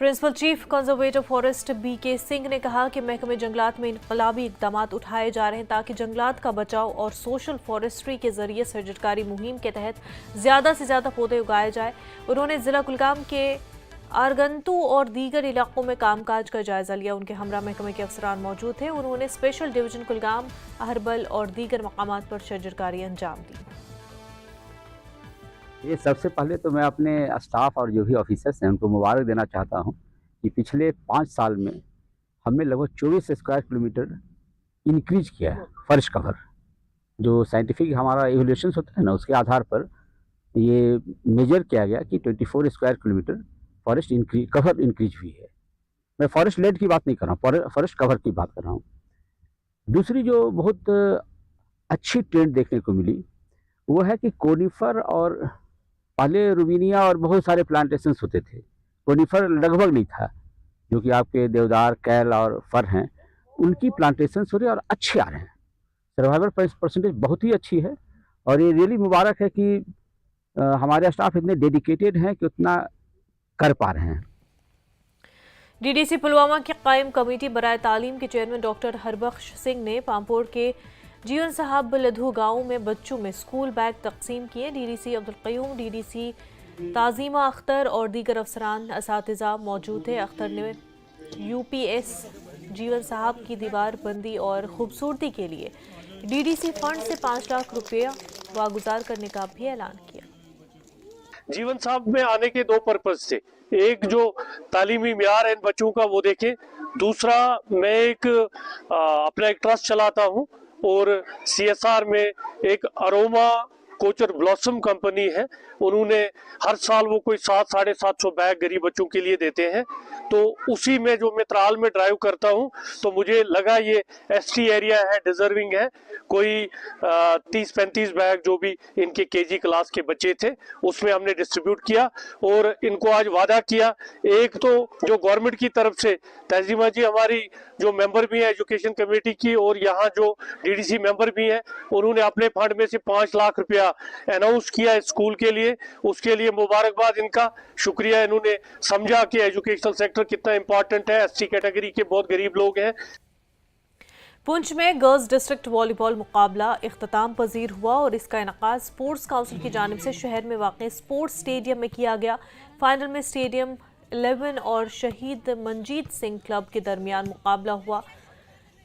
Principal chief conservator forest BK Singh ने कहा कि महकमे जंगलात में इनकलाबी इकदाम उठाए जा रहे हैं ताकि जंगलात का बचाव और सोशल फॉरेस्ट्री के जरिए सर्जकारी मुहिम के तहत ज़्यादा से ज़्यादा पौधे उगाए जाए। उन्होंने ज़िला कुलगाम के आरगंतु और दीगर इलाकों में कामकाज का जायजा लिया। उनके हमरा महकमे के अफसरान मौजूद थे। उन्होंने स्पेशल डिवीजन कुलगाम, अहरबल और दीगर मकामात पर शजरकारी अंजाम दी। ये सबसे पहले तो मैं अपने स्टाफ और जो भी ऑफिसर्स हैं उनको मुबारक देना चाहता हूं कि पिछले 5 साल में हमने लगभग 24 स्क्वायर किलोमीटर इंक्रीज किया है फॉरेस्ट कवर। जो साइंटिफिक हमारा इवोल्यूशन होता है ना, उसके आधार पर ये मेजर किया गया कि 24 square kilometre forest cover increase हुई है। मैं फॉरेस्ट लैंड की बात नहीं कर रहा हूँ, फॉरेस्ट कवर की बात कर रहा हूँ। दूसरी जो बहुत अच्छी ट्रेंड देखने को मिली वो है कि कोनिफर, और पहले रूबिनिया और बहुत सारे प्लांटेशंस होते थे, कोनिफर लगभग नहीं था, जो कि आपके देवदार, कैल और फर हैं, उनकी प्लांटेशंस हो रही है और अच्छे आ रहे हैं। सर्वाइवल परसेंटेज बहुत ही अच्छी है, और ये रियली मुबारक है कि हमारे स्टाफ इतने डेडिकेटेड हैं कि उतना कर पा रहे हैं। DDC पुलवामा की कायम कमेटी बराए तालीम के चेयरमैन डॉक्टर हरबख्श सिंह ने पामपोर के जीवन साहब लधु गांव में बच्चों में स्कूल बैग तकसीम किए। DDC अब्दुल क़य्यूम, DDC ताज़ीमा अख्तर और दीगर अफसरान असातिज़ा मौजूद थे। अख्तर ने UPS जीवन साहब की दीवार बंदी और खूबसूरती के लिए DDC फंड से 5 लाख रुपया वागुजार करने का भी ऐलान किया। जीवन साहब में आने के 2 पर्पज थे। एक जो तालीमी म्यार है इन बच्चों का वो देखें, दूसरा मैं एक अपना एक ट्रस्ट चलाता हूँ और CSR में एक अरोमा कोचर ब्लॉसम कंपनी है, उन्होंने हर साल वो कोई 700-750 बैग गरीब बच्चों के लिए देते हैं। तो उसी में जो मैं त्राल में ड्राइव करता हूँ तो मुझे लगा ये ST एरिया है, डिजर्विंग है, कोई 30-35 बैग जो भी इनके KG क्लास के बच्चे थे उसमें हमने डिस्ट्रीब्यूट किया और इनको आज वादा किया। एक तो जो गवर्नमेंट की तरफ से तहजीमा जी हमारी जो मेंबर भी है एजुकेशन कमेटी की और यहाँ जो DDC मेंबर भी हैं, उन्होंने अपने फंड में से 5 लाख रुपया अनाउंस किया स्कूल के लिए। उसके लिए मुबारकबाद, इनका शुक्रिया। इन्होंने समझा कि एजुकेशनल सेक्टर कितना इंपॉर्टेंट है, ST कैटेगरी के बहुत गरीब लोग हैं। पुंछ में गर्ल्स डिस्ट्रिक्ट वॉलीबॉल मुकाबला इख्तिताम पजीर हुआ और इसका इनकाद स्पोर्ट्स काउंसिल की जानिब से शहर में वाक़ स्पोर्ट्स स्टेडियम में किया गया। फाइनल में स्टेडियम 11 और शहीद मंजीत सिंह क्लब के दरमियान मुकाबला हुआ।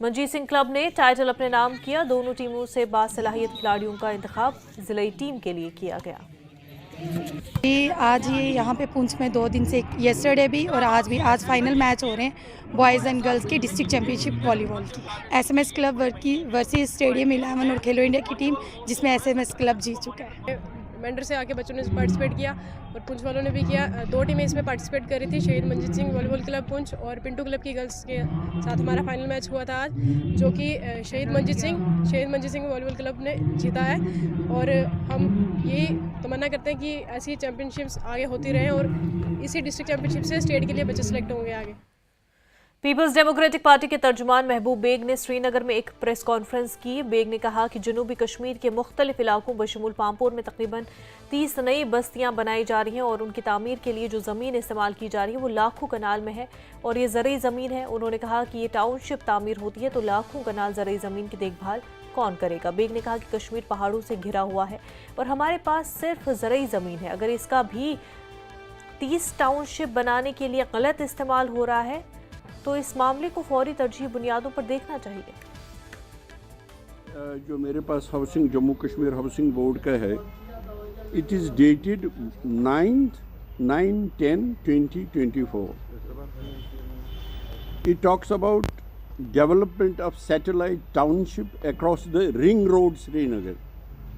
मंजीत सिंह क्लब ने टाइटल अपने नाम किया। दोनों टीमों से बासलाहियत खिलाड़ियों का इंतखाब ज़िले टीम के लिए किया गया। आज ये यहाँ पे पुंछ में 2 दिन से, येस्टरडे भी और आज भी, आज फाइनल मैच हो रहे हैं बॉयज़ एंड गर्ल्स की डिस्ट्रिक्ट चैम्पियनशिप वॉलीबॉल की। SMS क्लब वर्सेस स्टेडियम 11 और खेलो इंडिया की टीम, जिसमें SMS क्लब जीत चुका है। मेंढर से आके बच्चों ने पार्टिसिपेट किया और पुंछ वालों ने भी किया। 2 टीमें इसमें पार्टिसिपेट कर रही थी, शहीद मंजीत सिंह वॉलीबॉल क्लब पुंछ और पिंटू क्लब की गर्ल्स के साथ हमारा फाइनल मैच हुआ था आज, जो कि शहीद मंजीत सिंह वॉलीबॉल क्लब ने जीता है। और हम यही तमन्ना करते हैं कि ऐसी चैम्पियनशिप्स आगे होती रहें और इसी डिस्ट्रिक्ट चैम्पियनशिप से स्टेट के लिए बच्चे सेलेक्ट होंगे आगे। पीपल्स डेमोक्रेटिक पार्टी के तर्जुमान महबूब बेग ने श्रीनगर में एक प्रेस कॉन्फ्रेंस की। बेग ने कहा कि जनूबी कश्मीर के मुख्तलिफ इलाकों बशमूल पामपोर में तकरीबन 30 नई बस्तियां बनाई जा रही हैं और उनकी तामीर के लिए जो ज़मीन इस्तेमाल की जा रही है वो लाखों कनाल में है और ये ज़रई ज़मीन है। उन्होंने कहा कि ये टाउनशिप तामीर होती है तो लाखों कनाल ज़रई ज़मीन की देखभाल कौन करेगा। बेग ने कहा कि कश्मीर पहाड़ों से घिरा हुआ है और हमारे पास सिर्फ ज़रई ज़मीन है। अगर इसका भी 30 टाउनशिप बनाने के लिए गलत इस्तेमाल हो रहा है तो इस मामले को फौरी तरजीह बुनियादों पर देखना चाहिए। जो मेरे पास housing Jammu Kashmir housing board का है, it is dated 9/10/2024। It talks about development of satellite township across the ring road Srinagar.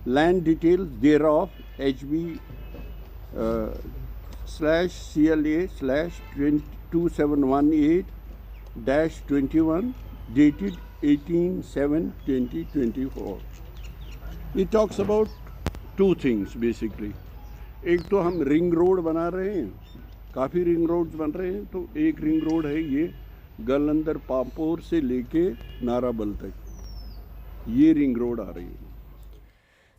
Land details thereof HB/CLA/2718-21 dated 18/7/2024. It talks about two things basically. एक तो हम रिंग रोड बना रहे हैं, काफ़ी ring roads बन रहे हैं, तो एक रिंग रोड है ये गलंदर पापोर से लेके नाराबल तक, ये रिंग रोड आ रही है।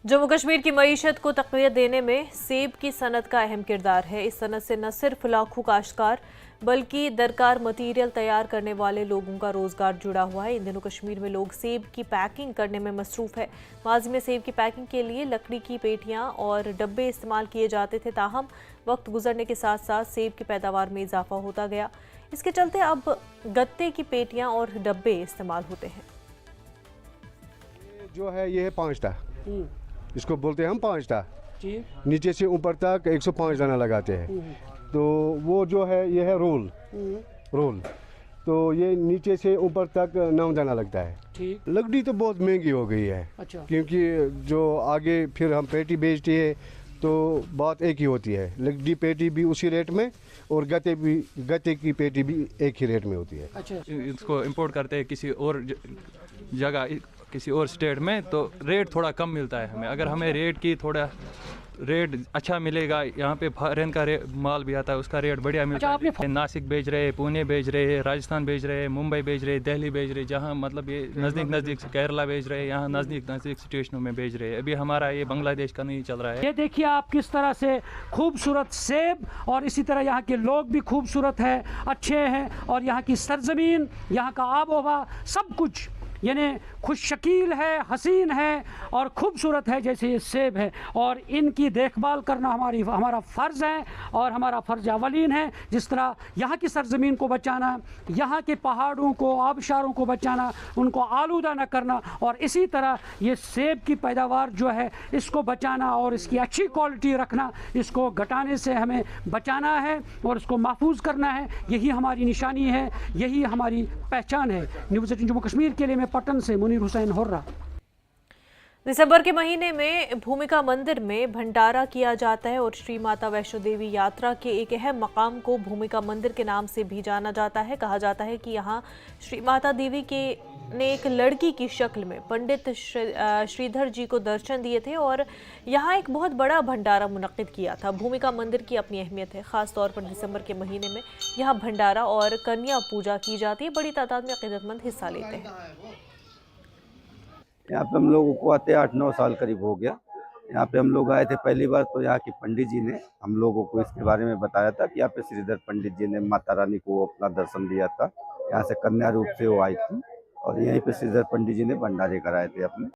जम्मू कश्मीर की मईशत को तक़वियत देने में सेब की सनत का अहम किरदार है। इस सनत से न सिर्फ लाखों काश्तकार बल्कि दरकार मटीरियल तैयार करने वाले लोगों का रोज़गार जुड़ा हुआ है। इन दिनों कश्मीर में लोग सेब की पैकिंग करने में मसरूफ़ है। माजी में सेब की पैकिंग के लिए लकड़ी की पेटियां और डब्बे इस्तेमाल किए जाते थे, ताहम वक्त गुजरने के साथ साथ सेब की पैदावार में इजाफा होता गया। इसके चलते अब गत्ते की पेटियां और डब्बे इस्तेमाल होते हैं। जो है ये है 5टा, इसको बोलते हैं हम 5टा, नीचे से ऊपर तक 105 दाना लगाते हैं। तो वो जो है ये है रोल, तो ये नीचे से ऊपर तक 9 दाना लगता है। लकड़ी तो बहुत महंगी हो गई है। अच्छा। क्योंकि जो आगे फिर हम पेटी बेचते हैं तो बात एक ही होती है, लकड़ी पेटी भी उसी रेट में और गत्ते की पेटी भी एक ही रेट में होती है। अच्छा। इसको इंपोर्ट करते हैं किसी और जगह, किसी और स्टेट में, तो रेट थोड़ा कम मिलता है हमें। अगर हमें रेट अच्छा मिलेगा, यहाँ पे फॉरेन का माल भी आता है, उसका रेट बढ़िया मिलता है। नासिक बेच रहे हैं, पुणे बेच रहे हैं, राजस्थान बेच रहे हैं, मुंबई बेच रहे हैं, दिल्ली बेच रहे हैं, जहाँ मतलब ये नज़दीक केरला बेच रहे हैं, यहाँ नज़दीक स्टेशनों में बेच रहे हैं। अभी हमारा ये बांग्लादेश का नहीं चल रहा है। ये देखिए आप किस तरह से खूबसूरत सेब, और इसी तरह यहाँ के लोग भी खूबसूरत है, अच्छे हैं, और यहाँ की सरजमीन, यहाँ का आब व हवा सब कुछ यानी खुशशकील है, हसीन है और खूबसूरत है जैसे ये सेब है। और इनकी देखभाल करना हमारा फ़र्ज़ है और हमारा फ़र्ज़ अवलीन है। जिस तरह यहाँ की सरज़मीन को बचाना, यहाँ के पहाड़ों को, आबशारों को बचाना, उनको आलूदा न करना, और इसी तरह ये सेब की पैदावार जो है इसको बचाना और इसकी अच्छी क्वालिटी रखना, इसको घटाने से हमें बचाना है और इसको महफूज करना है। यही हमारी निशानी है, यही हमारी पहचान है। न्यूज़ 18 जम्मू कश्मीर के लिए मैं पटन से मुनीर हुसैन हुर्रा। दिसंबर के महीने में भूमिका मंदिर में भंडारा किया जाता है और श्री माता वैष्णो देवी यात्रा के एक अहम मकाम को भूमिका मंदिर के नाम से भी जाना जाता है। कहा जाता है कि यहाँ श्री माता देवी ने एक लड़की की शक्ल में पंडित श्रीधर जी को दर्शन दिए थे और यहाँ एक बहुत बड़ा भंडारा मुनक्किद किया था। भूमिका मंदिर की अपनी अहमियत है, ख़ास तौर पर दिसंबर के महीने में यहाँ भंडारा और कन्या पूजा की जाती है। बड़ी तादाद में अक़ीदतमंद हिस्सा लेते हैं। यहाँ पे हम लोगों को आते 8-9 साल करीब हो गया। यहाँ पे हम लोग आए थे पहली बार, तो यहाँ के पंडित जी ने हम लोगों को इसके बारे में बताया था कि यहाँ पे श्रीधर पंडित जी ने माता रानी को अपना दर्शन दिया था। यहाँ से कन्या रूप से वो आई थी और यहीं पे श्रीधर पंडित जी ने भंडारे कराए थे अपने।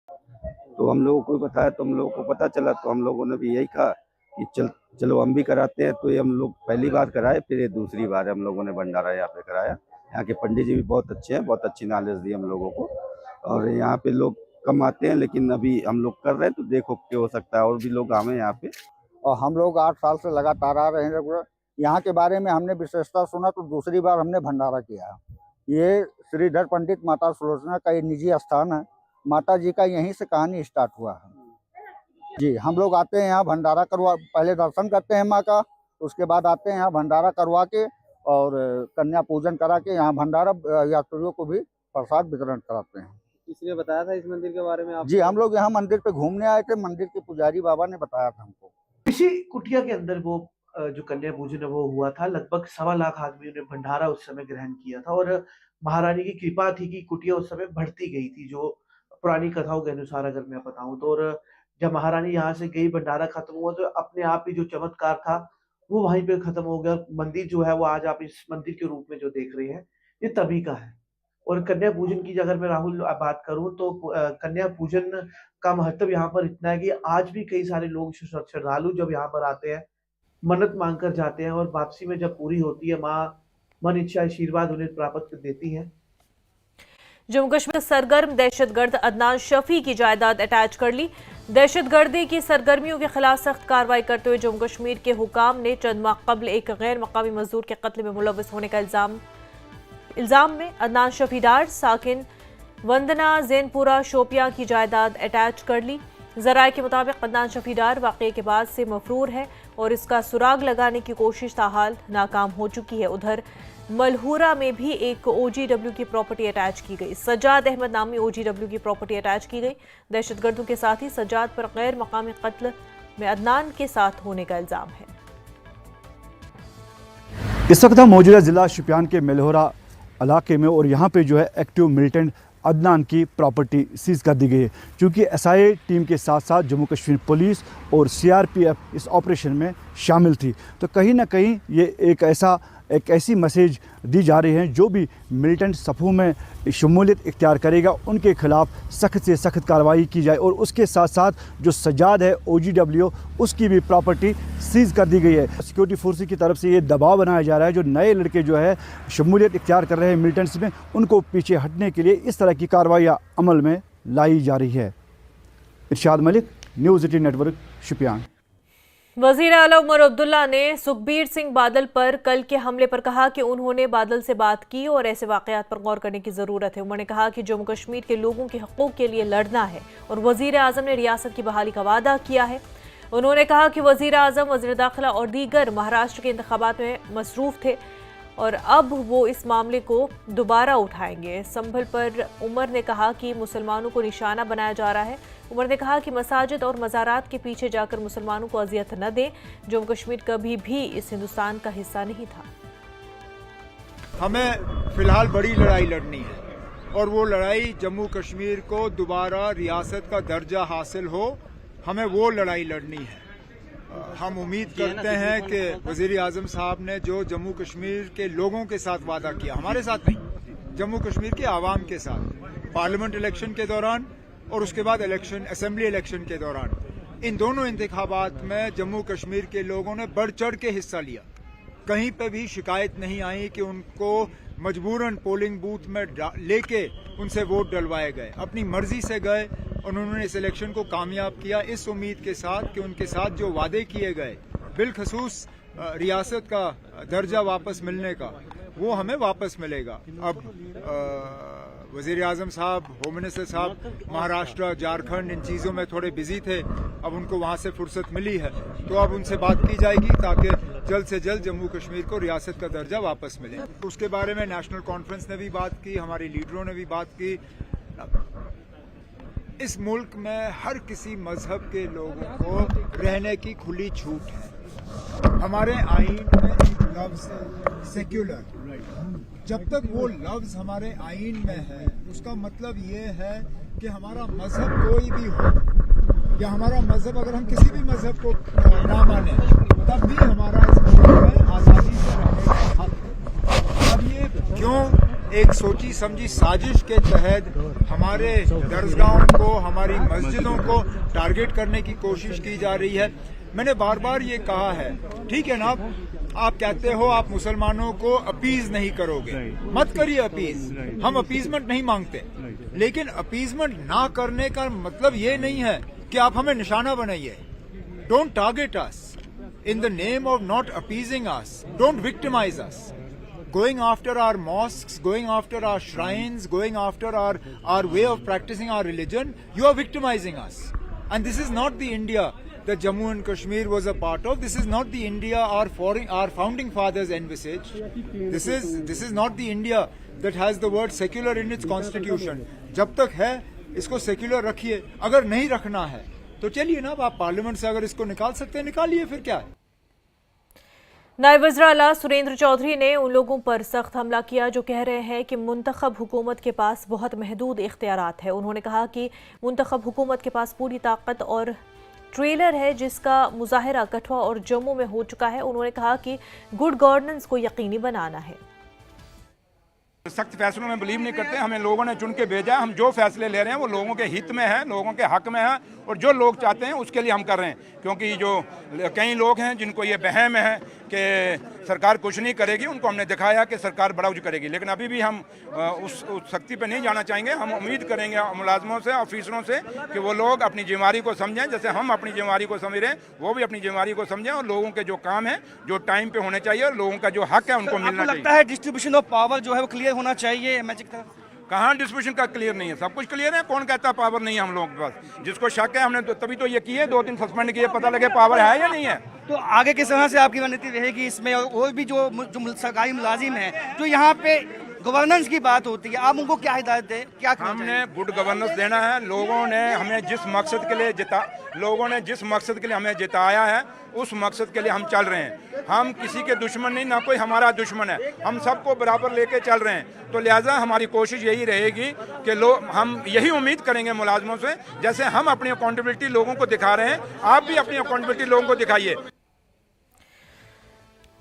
तो हम लोगों को बताया, तो हम लोगों को पता चला, तो हम लोगों ने भी यही कहा कि चलो हम भी कराते हैं। तो ये हम लोग पहली बार कराए, फिर ये दूसरी बार हम लोगों ने भंडारा यहाँ पे कराया। यहाँ के पंडित जी भी बहुत अच्छे हैं, बहुत अच्छी नॉलेज दी हम लोगों को। और यहाँ पे लोग कम आते हैं, लेकिन अभी हम लोग कर रहे हैं, तो देखो क्या हो सकता है और भी लोग आवे यहाँ पे। और हम लोग 8 साल से लगातार आ रहे हैं। यहाँ के बारे में हमने विशेषता सुना, तो दूसरी बार हमने भंडारा किया। ये श्रीधर पंडित माता सुलोचना का ये निजी स्थान है। माता जी का यहीं से कहानी स्टार्ट हुआ है जी। हम लोग आते हैं यहाँ भंडारा करवा, पहले दर्शन करते हैं माँ का, उसके बाद आते हैं यहाँ भंडारा करवा के और कन्या पूजन करा के यहाँ भंडारा यात्रियों को भी प्रसाद वितरण कराते हैं। किसने बताया था इस मंदिर के बारे में आप? जी, हम लोग यहाँ मंदिर पे घूमने आए थे, मंदिर के पुजारी बाबा ने बताया था हमको। इसी कुटिया के अंदर वो जो कन्या पूजन है वो हुआ था। लगभग 1.25 लाख आदमियों ने भंडारा उस समय ग्रहण किया था और महारानी की कृपा थी कि कुटिया उस समय बढ़ती गई थी, जो पुरानी कथाओं के अनुसार अगर मैं बताऊं तो। और जब महारानी यहाँ से गई, भंडारा खत्म हुआ, तो अपने आप ही जो चमत्कार था वो वहीं पे खत्म हो गया। मंदिर जो है वो आज आप इस मंदिर के रूप में जो देख रहे हैं, ये तभी का है। और कन्या पूजन की अगर मैं राहुल बात करूं तो कन्या पूजन का महत्व यहाँ पर इतना है कि आज भी कई सारे लोग श्रद्धालु जब यहाँ पर आते हैं, मन्नत मांग कर जाते हैं और वापसी में जब पूरी होती है, माँ मन इच्छा आशीर्वाद उन्हें प्राप्त देती है। जम्मू कश्मीर सरगर्म दहशतगर्द अदनान शफी की जायदाद अटैच कर ली। दहशतगर्दी की सरगर्मियों के खिलाफ सख्त कार्रवाई करते हुए जम्मू कश्मीर के हुकाम ने चंद माह कबल एक गैर मकामी मजदूर के कत्ल में मुलव्वस होने का इल्जाम इल्जाम में अदनान शफीदार साकिन वंदना जैनपुरा शोपियां की जायदाद अटैच कर ली। जराये के मुताबिक अदनान शफीदार वाक़ये के बाद से मफरूर है और इसका सुराग लगाने की कोशिश ताहाल नाकाम हो चुकी है। उधर मलहूरा में भी एक OGW की प्रॉपर्टी अटैच की गई। सज्जाद अहमद नामी OGW की प्रॉपर्टी अटैच की गई। दहशतगर्दों के साथ ही सज्जाद पर गैर मकामी कत्ल में अदनान के साथ होने का इल्जाम है। इस वक्त हम मौजूदा ज़िला शुपियान के मलहूरा इलाके में और यहाँ पे जो है एक्टिव मिलिटेंट अदनान की प्रॉपर्टी सीज़ कर दी गई है। चूँकि SIA टीम के साथ साथ जम्मू कश्मीर पुलिस और CRPF इस ऑपरेशन में शामिल थी, तो कहीं ना कहीं ये एक ऐसी मैसेज दी जा रही है जो भी मिलिटेंट सफ़ों में शमूलियत इख्तियार करेगा उनके खिलाफ सख्त से सख्त कार्रवाई की जाए। और उसके साथ साथ जो सज्जाद है OGW उसकी भी प्रॉपर्टी सीज़ कर दी गई है। सिक्योरिटी फोर्सेस की तरफ से ये दबाव बनाया जा रहा है, जो नए लड़के जो है शमूलियत इख्तियार कर रहे हैं मिलिटेंट्स में, उनको पीछे हटने के लिए इस तरह की कार्रवाइयाँ अमल में लाई जा रही है। इरशाद मलिक, न्यूज़ 18 नेटवर्क, शुपियान। वज़ीर आला उमर अब्दुल्ला ने सुखबीर सिंह बादल पर कल के हमले पर कहा कि उन्होंने बादल से बात की और ऐसे वाक़यात पर गौर करने की ज़रूरत है। उन्होंने कहा कि जम्मू कश्मीर के लोगों के हक़ूक़ के लिए लड़ना है और वज़ीर आज़म ने रियासत की बहाली का वादा किया है। उन्होंने कहा कि वज़ीर आज़म, वज़ीर दाखिला और दीगर महाराष्ट्र के इंतखाबात में मसरूफ़ थे और अब वो इस मामले को दोबारा उठाएंगे। संभल पर उमर ने कहा कि मुसलमानों को निशाना बनाया जा रहा है। उमर ने कहा कि मसाजिद और मज़ारात के पीछे जाकर मुसलमानों को अजियत न दें। जम्मू कश्मीर कभी भी इस हिंदुस्तान का हिस्सा नहीं था। हमें फिलहाल बड़ी लड़ाई लड़नी है और वो लड़ाई जम्मू कश्मीर को दोबारा रियासत का दर्जा हासिल हो, हमें वो लड़ाई लड़नी है। हम उम्मीद करते हैं कि वज़ीर आज़म साहब ने जो जम्मू कश्मीर के लोगों के साथ वादा किया, हमारे साथ नहीं, जम्मू कश्मीर के आवाम के साथ, पार्लियामेंट इलेक्शन के दौरान और उसके बाद असेंबली इलेक्शन के दौरान, इन दोनों इंतखाबात में जम्मू कश्मीर के लोगों ने बढ़ चढ़ के हिस्सा लिया। कहीं पे भी शिकायत नहीं आई कि उनको मजबूरन पोलिंग बूथ में लेके उनसे वोट डलवाए गए। अपनी मर्जी से गए और उन्होंने इस इलेक्शन को कामयाब किया, इस उम्मीद के साथ कि उनके साथ जो वादे किए गए, बिलखसूस रियासत का दर्जा वापस मिलने का, वो हमें वापस मिलेगा। अब वज़ीर आज़म साहब, होम मिनिस्टर साहब महाराष्ट्र, झारखंड, इन चीज़ों में थोड़े बिजी थे, अब उनको वहाँ से फुर्सत मिली है तो अब उनसे बात की जाएगी ताकि जल्द से जल्द जम्मू कश्मीर को रियासत का दर्जा वापस मिले। उसके बारे में नेशनल कॉन्फ्रेंस ने भी बात की, हमारे लीडरों ने भी बात की। इस मुल्क में हर किसी मजहब के लोगों को रहने की खुली छूट है। हमारे आईन में एक लफ्ज़ है सेक्युलर, जब तक वो लफ्ज़ हमारे आईन में है उसका मतलब ये है कि हमारा मजहब कोई भी हो या हमारा मजहब, अगर हम किसी भी मजहब को ना माने तब भी हमारा इस मुल्क में आज़ादी से रहने का हक। अब ये क्यों एक सोची समझी साजिश के तहत हमारे दरसगाहों को, हमारी मस्जिदों को टारगेट करने की कोशिश की जा रही है? मैंने बार बार ये कहा है, ठीक है ना, आप कहते हो आप मुसलमानों को अपीज नहीं करोगे, मत करिए अपीज, हम अपीजमेंट नहीं मांगते, लेकिन अपीजमेंट ना करने का मतलब ये नहीं है कि आप हमें निशाना बनाइए। Don't target us in the name of not appeasing us. Don't victimize us. Going after our mosques, going after our shrines, going after our way of practicing our religion, you are victimizing us. And this is not the India that Jammu and Kashmir was a part of. This is not the India our founding fathers envisaged. This is not the India that has the word secular in its constitution. जब तक है इसको secular रखिए, अगर नहीं रखना है तो चलिए ना, आप पार्लियामेंट से अगर इसको निकाल सकते हैं निकालिए, फिर क्या है। नायब वज़ीर-ए-आला सुरेंद्र चौधरी ने उन लोगों पर सख्त हमला किया जो कह रहे हैं कि मुंतखब हुकूमत के पास बहुत महदूद इख्तियारात है। उन्होंने कहा कि मुंतखब हुकूमत के पास पूरी ताकत और ट्रेलर है जिसका मुजाहिरा कठुआ और जम्मू में हो चुका है। उन्होंने कहा कि गुड गवर्नेंस को यकीनी बनाना है। सख्त फैसलों में बिलीव नहीं करते, हमें लोगों ने चुन के भेजा है, हम जो फैसले ले रहे हैं वो लोगों के हित में है, लोगों के हक में है और जो लोग चाहते हैं उसके लिए हम कर रहे हैं। क्योंकि जो कई लोग हैं जिनको ये वहम है कि सरकार कुछ नहीं करेगी, उनको हमने दिखाया कि सरकार बड़ा कुछ करेगी, लेकिन अभी भी हम उस सख्ती पे नहीं जाना चाहेंगे। हम उम्मीद करेंगे मुलाजमों से, ऑफिसरों से कि वो लोग अपनी जिम्मेदारी को समझें, जैसे हम अपनी जिम्मेदारी को समझ रहे हैं वो भी अपनी जिम्मेदारी को समझें और लोगों के जो काम है जो टाइम पे होने चाहिए, लोगों का जो हक है उनको मिलना चाहिए। लगता है डिस्ट्रीब्यूशन ऑफ पावर जो है वो क्लियर होना चाहिए मैच की तरफ? कहाँ डिस्ट्रीब्यूशन का क्लियर नहीं है, सब कुछ क्लियर है। कौन कहता पावर नहीं है हम लोगों के पास? जिसको शक है हमने तभी तो ये किए, 2-3 सस्पेंड किए, पता लगे पावर है या नहीं है। तो आगे किस तरह से आपकी रणनीति रहेगी इसमें? और भी जो सरकारी मुलाजिम हैं जो यहाँ पे गवर्नेंस की बात होती है, आप उनको क्या हिदायत दें? क्या हमने गुड गवर्नेंस देना है। लोगों ने हमें जिस मकसद के लिए हमें जिताया है, उस मकसद के लिए हम चल रहे हैं। हम किसी के दुश्मन नहीं, ना कोई हमारा दुश्मन है, हम सबको बराबर लेके चल रहे हैं। तो लिहाजा हमारी कोशिश यही रहेगी कि हम यही उम्मीद करेंगे मुलाजमों से, जैसे हम अपनी अकाउंटेबिलिटी लोगों को दिखा रहे हैं, आप भी अपनी अकाउंटेबिलिटी लोगों को दिखाइए।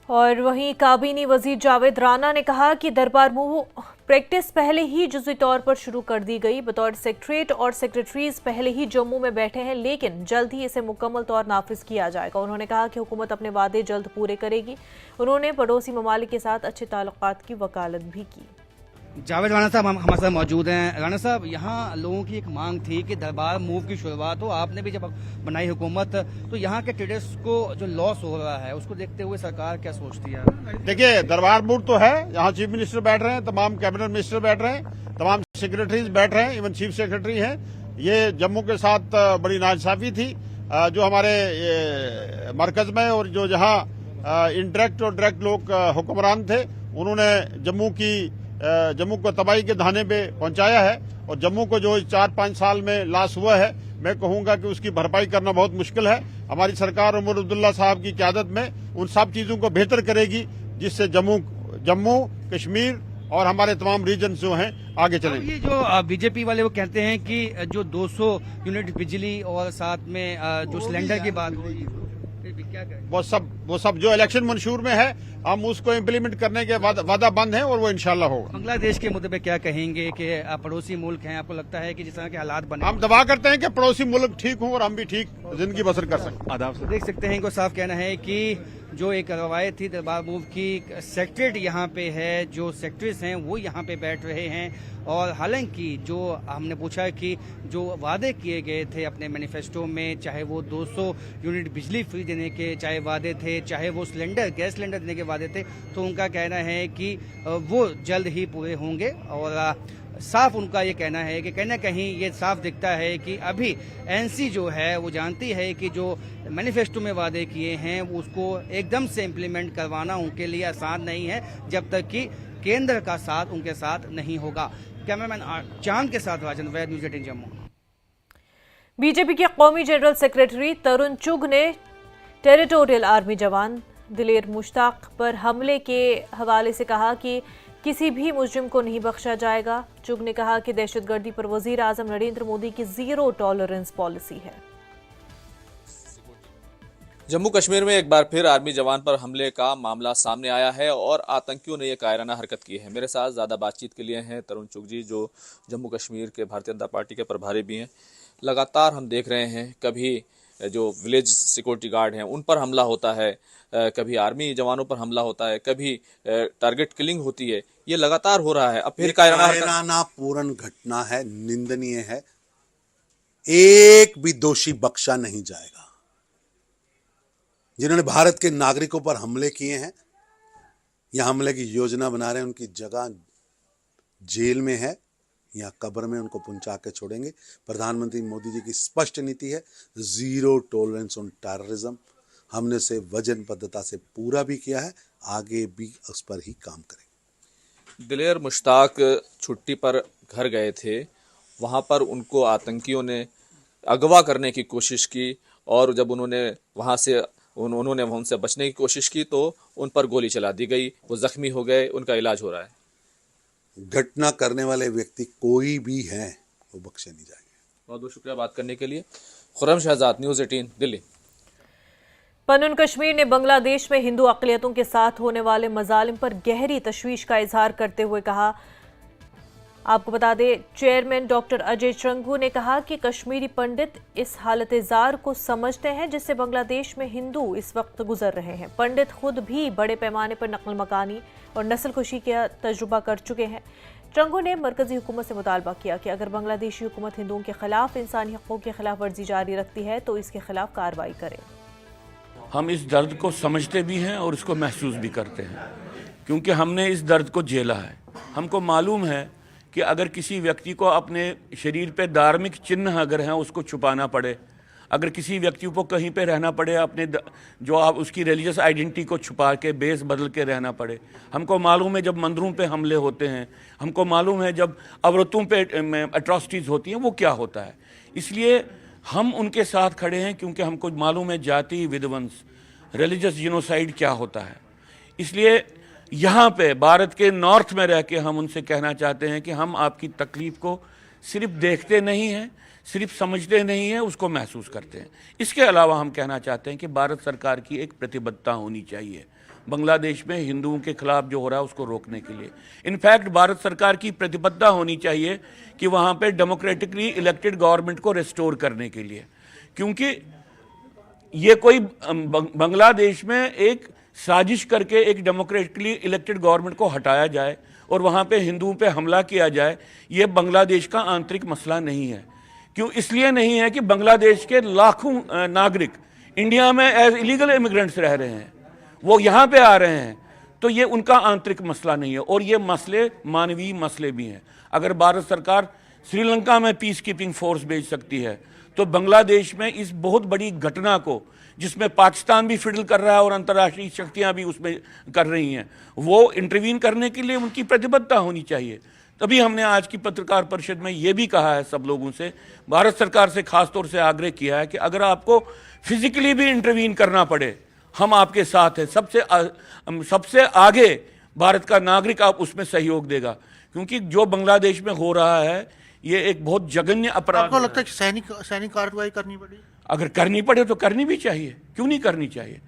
और वहीं काबीनी वजीर जावेद राना ने कहा कि दरबार मूव प्रैक्टिस पहले ही जुज़ी तौर पर शुरू कर दी गई। बतौर सेक्रेटरीट और सेक्रेटरीज पहले ही जम्मू में बैठे हैं, लेकिन जल्द ही इसे मुकम्मल तौर नाफिज किया जाएगा। उन्होंने कहा कि हुकूमत अपने वादे जल्द पूरे करेगी। उन्होंने पड़ोसी ममालिक के साथ अच्छे ताल्लुकात की वकालत भी की। जावेद राना साहब हमारे साथ मौजूद हैं। राना साहब, यहाँ लोगों की एक मांग थी कि दरबार मूव की शुरुआत हो, आपने भी जब बनाई हुकूमत, तो यहाँ के ट्रेडर्स को जो लॉस हो रहा है उसको देखते हुए सरकार क्या सोचती है? देखिए, दरबार मूव तो है, यहाँ चीफ मिनिस्टर बैठ रहे हैं, तमाम कैबिनेट मिनिस्टर बैठ रहे हैं, तमाम सेक्रेटरीज बैठ रहे हैं, इवन चीफ सेक्रेटरी हैं। ये जम्मू के साथ बड़ी नाइंसाफी थी जो हमारे मरकज में और जो जहाँ इनडायरेक्ट और डायरेक्ट लोग हुक्मरान थे, उन्होंने जम्मू को तबाही के धाने पे पहुंचाया है। और जम्मू को जो 4-5 साल में लॉस हुआ है, मैं कहूंगा कि उसकी भरपाई करना बहुत मुश्किल है। हमारी सरकार उमर अब्दुल्ला साहब की क़यादत में उन सब चीजों को बेहतर करेगी, जिससे जम्मू कश्मीर और हमारे तमाम रीजन जो हैं आगे चलेंगे। ये जो बीजेपी वाले वो कहते हैं कि जो 200 यूनिट बिजली और साथ में जो सिलेंडर की बात हुई, वो सब जो इलेक्शन मंशूर में है, हम उसको इम्प्लीमेंट करने के वादा बंद है और वो इंशाल्लाह होगा। बांग्लादेश के मुद्दे पे क्या कहेंगे कि पड़ोसी मुल्क हैं, आपको लगता है कि जिस तरह के हालात बने, हम दवा करते हैं कि पड़ोसी मुल्क ठीक हों और हम भी ठीक जिंदगी बसर कर सकें। आदाब से देख सकते हैं, इनको साफ कहना है कि जो एक रवायत थी दरबार मूव की, सेक्रेटरीट यहाँ पे है, जो सेक्रेटरीज हैं वो यहाँ पे बैठ रहे हैं। और हालांकि जो हमने पूछा कि जो वादे किए गए थे अपने मैनिफेस्टो में, चाहे वो 200 यूनिट बिजली फ्री देने के चाहे वादे थे, चाहे वो गैस सिलेंडर देने के वादे थे, तो उनका कहना है कि वो जल्द ही पूरे होंगे। और साफ उनका ये कहना है कि कहीं ना कहीं ये साफ दिखता है कि अभी एनसी जो है वो जानती है कि जो मैनिफेस्टो में वादे किए हैं उसको एकदम से इम्प्लीमेंट करवाना उनके लिए आसान नहीं है, जब तक कि केंद्र का साथ उनके साथ नहीं होगा। कैमरामैन चांद के साथ राजन वैद, न्यूज़ 18 जम्मू। बीजेपी के कौमी जनरल सेक्रेटरी तरुण चुग ने टेरिटोरियल आर्मी जवान दिलेर मुश्ताक पर हमले के हवाले से कहा कि किसी भी मुजरिम को नहीं बख्शा जाएगा। चुग ने कहा कि दहशतगर्दी पर वजीर आजम नरेंद्र मोदी की जीरो टॉलरेंस पॉलिसी है। जम्मू कश्मीर में एक बार फिर आर्मी जवान पर हमले का मामला सामने आया है और आतंकियों ने यह कायराना हरकत की है। मेरे साथ ज़्यादा बातचीत के लिए हैं तरुण चुग जी, जो जम्मू कश्मीर के भारतीय जनता पार्टी के प्रभारी भी हैं। लगातार हम देख रहे हैं, कभी जो विलेज सिक्योरिटी गार्ड हैं उन पर हमला होता है, कभी आर्मी जवानों पर हमला होता है, कभी टारगेट किलिंग होती है। ये लगातार हो रहा है। अब फिर कायराना पूर्ण घटना है, निंदनीय है। एक भी दोषी बख्शा नहीं जाएगा। जिन्होंने भारत के नागरिकों पर हमले किए हैं या हमले की योजना बना रहे हैं, उनकी जगह जेल में है या कब्र में, उनको पहुंचा के छोड़ेंगे। प्रधानमंत्री मोदी जी की स्पष्ट नीति है, जीरो टॉलरेंस ऑन टेररिज्म। हमने उसे वचनबद्धता से पूरा भी किया है, आगे भी उस पर ही काम करेंगे। दिलेर मुश्ताक छुट्टी पर घर गए थे, वहां पर उनको आतंकियों ने अगवा करने की कोशिश की और जब उन्होंने उनसे बचने की कोशिश की तो उन पर गोली चला दी गई। वो जख्मी हो गए, उनका इलाज हो रहा है। घटना करने वाले व्यक्ति कोई भी हैं, वो बख्शे नहीं जाएंगे। बहुत बहुत शुक्रिया बात करने के लिए। खुर्रम शहजाद, न्यूज़ 18 दिल्ली। पनून कश्मीर ने बांग्लादेश में हिंदू अक़लियतों के साथ होने वाले मजालिम पर गहरी तशवीश का इजहार करते हुए कहा। आपको बता दें, चेयरमैन डॉक्टर अजय चंगू ने कहा कि कश्मीरी पंडित इस हालत-ए-जार को समझते हैं जिससे बांग्लादेश में हिंदू इस वक्त गुजर रहे हैं। पंडित खुद भी बड़े पैमाने पर नकल मकानी और नस्ल खुशी का तजुर्बा कर चुके हैं। चंगू ने मरकजी हुकूमत से मुतालबा किया कि अगर बांग्लादेशी हुकूमत हिंदुओं के खिलाफ इंसानी हक़ों की खिलाफ वर्जी जारी रखती है तो इसके खिलाफ कार्रवाई करे। हम इस दर्द को समझते भी हैं और इसको महसूस भी करते हैं, क्योंकि हमने इस दर्द को झेला है। हमको मालूम है कि अगर किसी व्यक्ति को अपने शरीर पे धार्मिक चिन्ह अगर हैं उसको छुपाना पड़े, अगर किसी व्यक्ति को कहीं पे रहना पड़े अपने जो आप उसकी रिलीजियस आइडेंटिटी को छुपा के बेस बदल के रहना पड़े, हमको मालूम है जब मंदिरों पे हमले होते हैं, हमको मालूम है जब औरतों पे अट्रॉसिटीज़ होती हैं वो क्या होता है। इसलिए हम उनके साथ खड़े हैं क्योंकि हमको मालूम है जाति विध्वंस, रिलीजियस जिनोसाइड क्या होता है। इसलिए यहाँ पे भारत के नॉर्थ में रह के हम उनसे कहना चाहते हैं कि हम आपकी तकलीफ़ को सिर्फ देखते नहीं हैं, सिर्फ समझते नहीं हैं, उसको महसूस करते हैं। इसके अलावा हम कहना चाहते हैं कि भारत सरकार की एक प्रतिबद्धता होनी चाहिए बांग्लादेश में हिंदुओं के खिलाफ जो हो रहा है उसको रोकने के लिए। इनफैक्ट भारत सरकार की प्रतिबद्धता होनी चाहिए कि वहाँ पे डेमोक्रेटिकली इलेक्टेड गवर्नमेंट को रिस्टोर करने के लिए, क्योंकि ये कोई बांग्लादेश में एक साजिश करके एक डेमोक्रेटिकली इलेक्टेड गवर्नमेंट को हटाया जाए और वहाँ पे हिंदुओं पे हमला किया जाए, ये बांग्लादेश का आंतरिक मसला नहीं है। क्यों? इसलिए नहीं है कि बांग्लादेश के लाखों नागरिक इंडिया में एज इलीगल इमिग्रेंट्स रह रहे हैं, वो यहाँ पे आ रहे हैं, तो ये उनका आंतरिक मसला नहीं है और ये मसले मानवीय मसले भी हैं। अगर भारत सरकार श्रीलंका में पीस कीपिंग फोर्स भेज सकती है तो बांग्लादेश में इस बहुत बड़ी घटना को, जिसमें पाकिस्तान भी फिडल कर रहा है और अंतर्राष्ट्रीय शक्तियां भी उसमें कर रही हैं, वो इंटरवीन करने के लिए उनकी प्रतिबद्धता होनी चाहिए। तभी हमने आज की पत्रकार परिषद में ये भी कहा है सब लोगों से, भारत सरकार से खास तौर से आग्रह किया है कि अगर आपको फिजिकली भी इंटरवीन करना पड़े, हम आपके साथ हैं। सबसे आगे भारत का नागरिक आप उसमें सहयोग देगा, क्योंकि जो बांग्लादेश में हो रहा है ये एक बहुत जघन्य अपराध। आपको लगता है कि सैनिक कार्रवाई करनी पड़ेगी? अगर करनी पड़े तो करनी भी चाहिए, क्यों नहीं करनी चाहिए।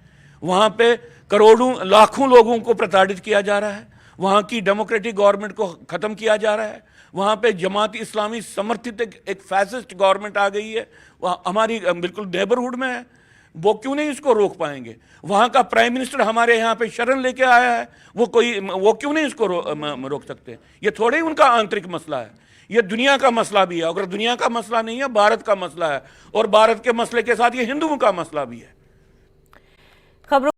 वहाँ पे करोड़ों लाखों लोगों को प्रताड़ित किया जा रहा है, वहाँ की डेमोक्रेटिक गवर्नमेंट को ख़त्म किया जा रहा है, वहाँ पे जमात इस्लामी समर्थित एक फैसिस्ट गवर्नमेंट आ गई है, वहाँ हमारी बिल्कुल नेबरहुड में है, वो क्यों नहीं इसको रोक पाएंगे। वहाँ का प्राइम मिनिस्टर हमारे यहाँ पे शरण लेके आया है, वो क्यों नहीं इसको रोक सकते। ये थोड़े ही उनका आंतरिक मसला है, ये दुनिया का मसला भी है। अगर दुनिया का मसला नहीं है, भारत का मसला है, और भारत के मसले के साथ ये हिंदुओं का मसला भी है। खबरों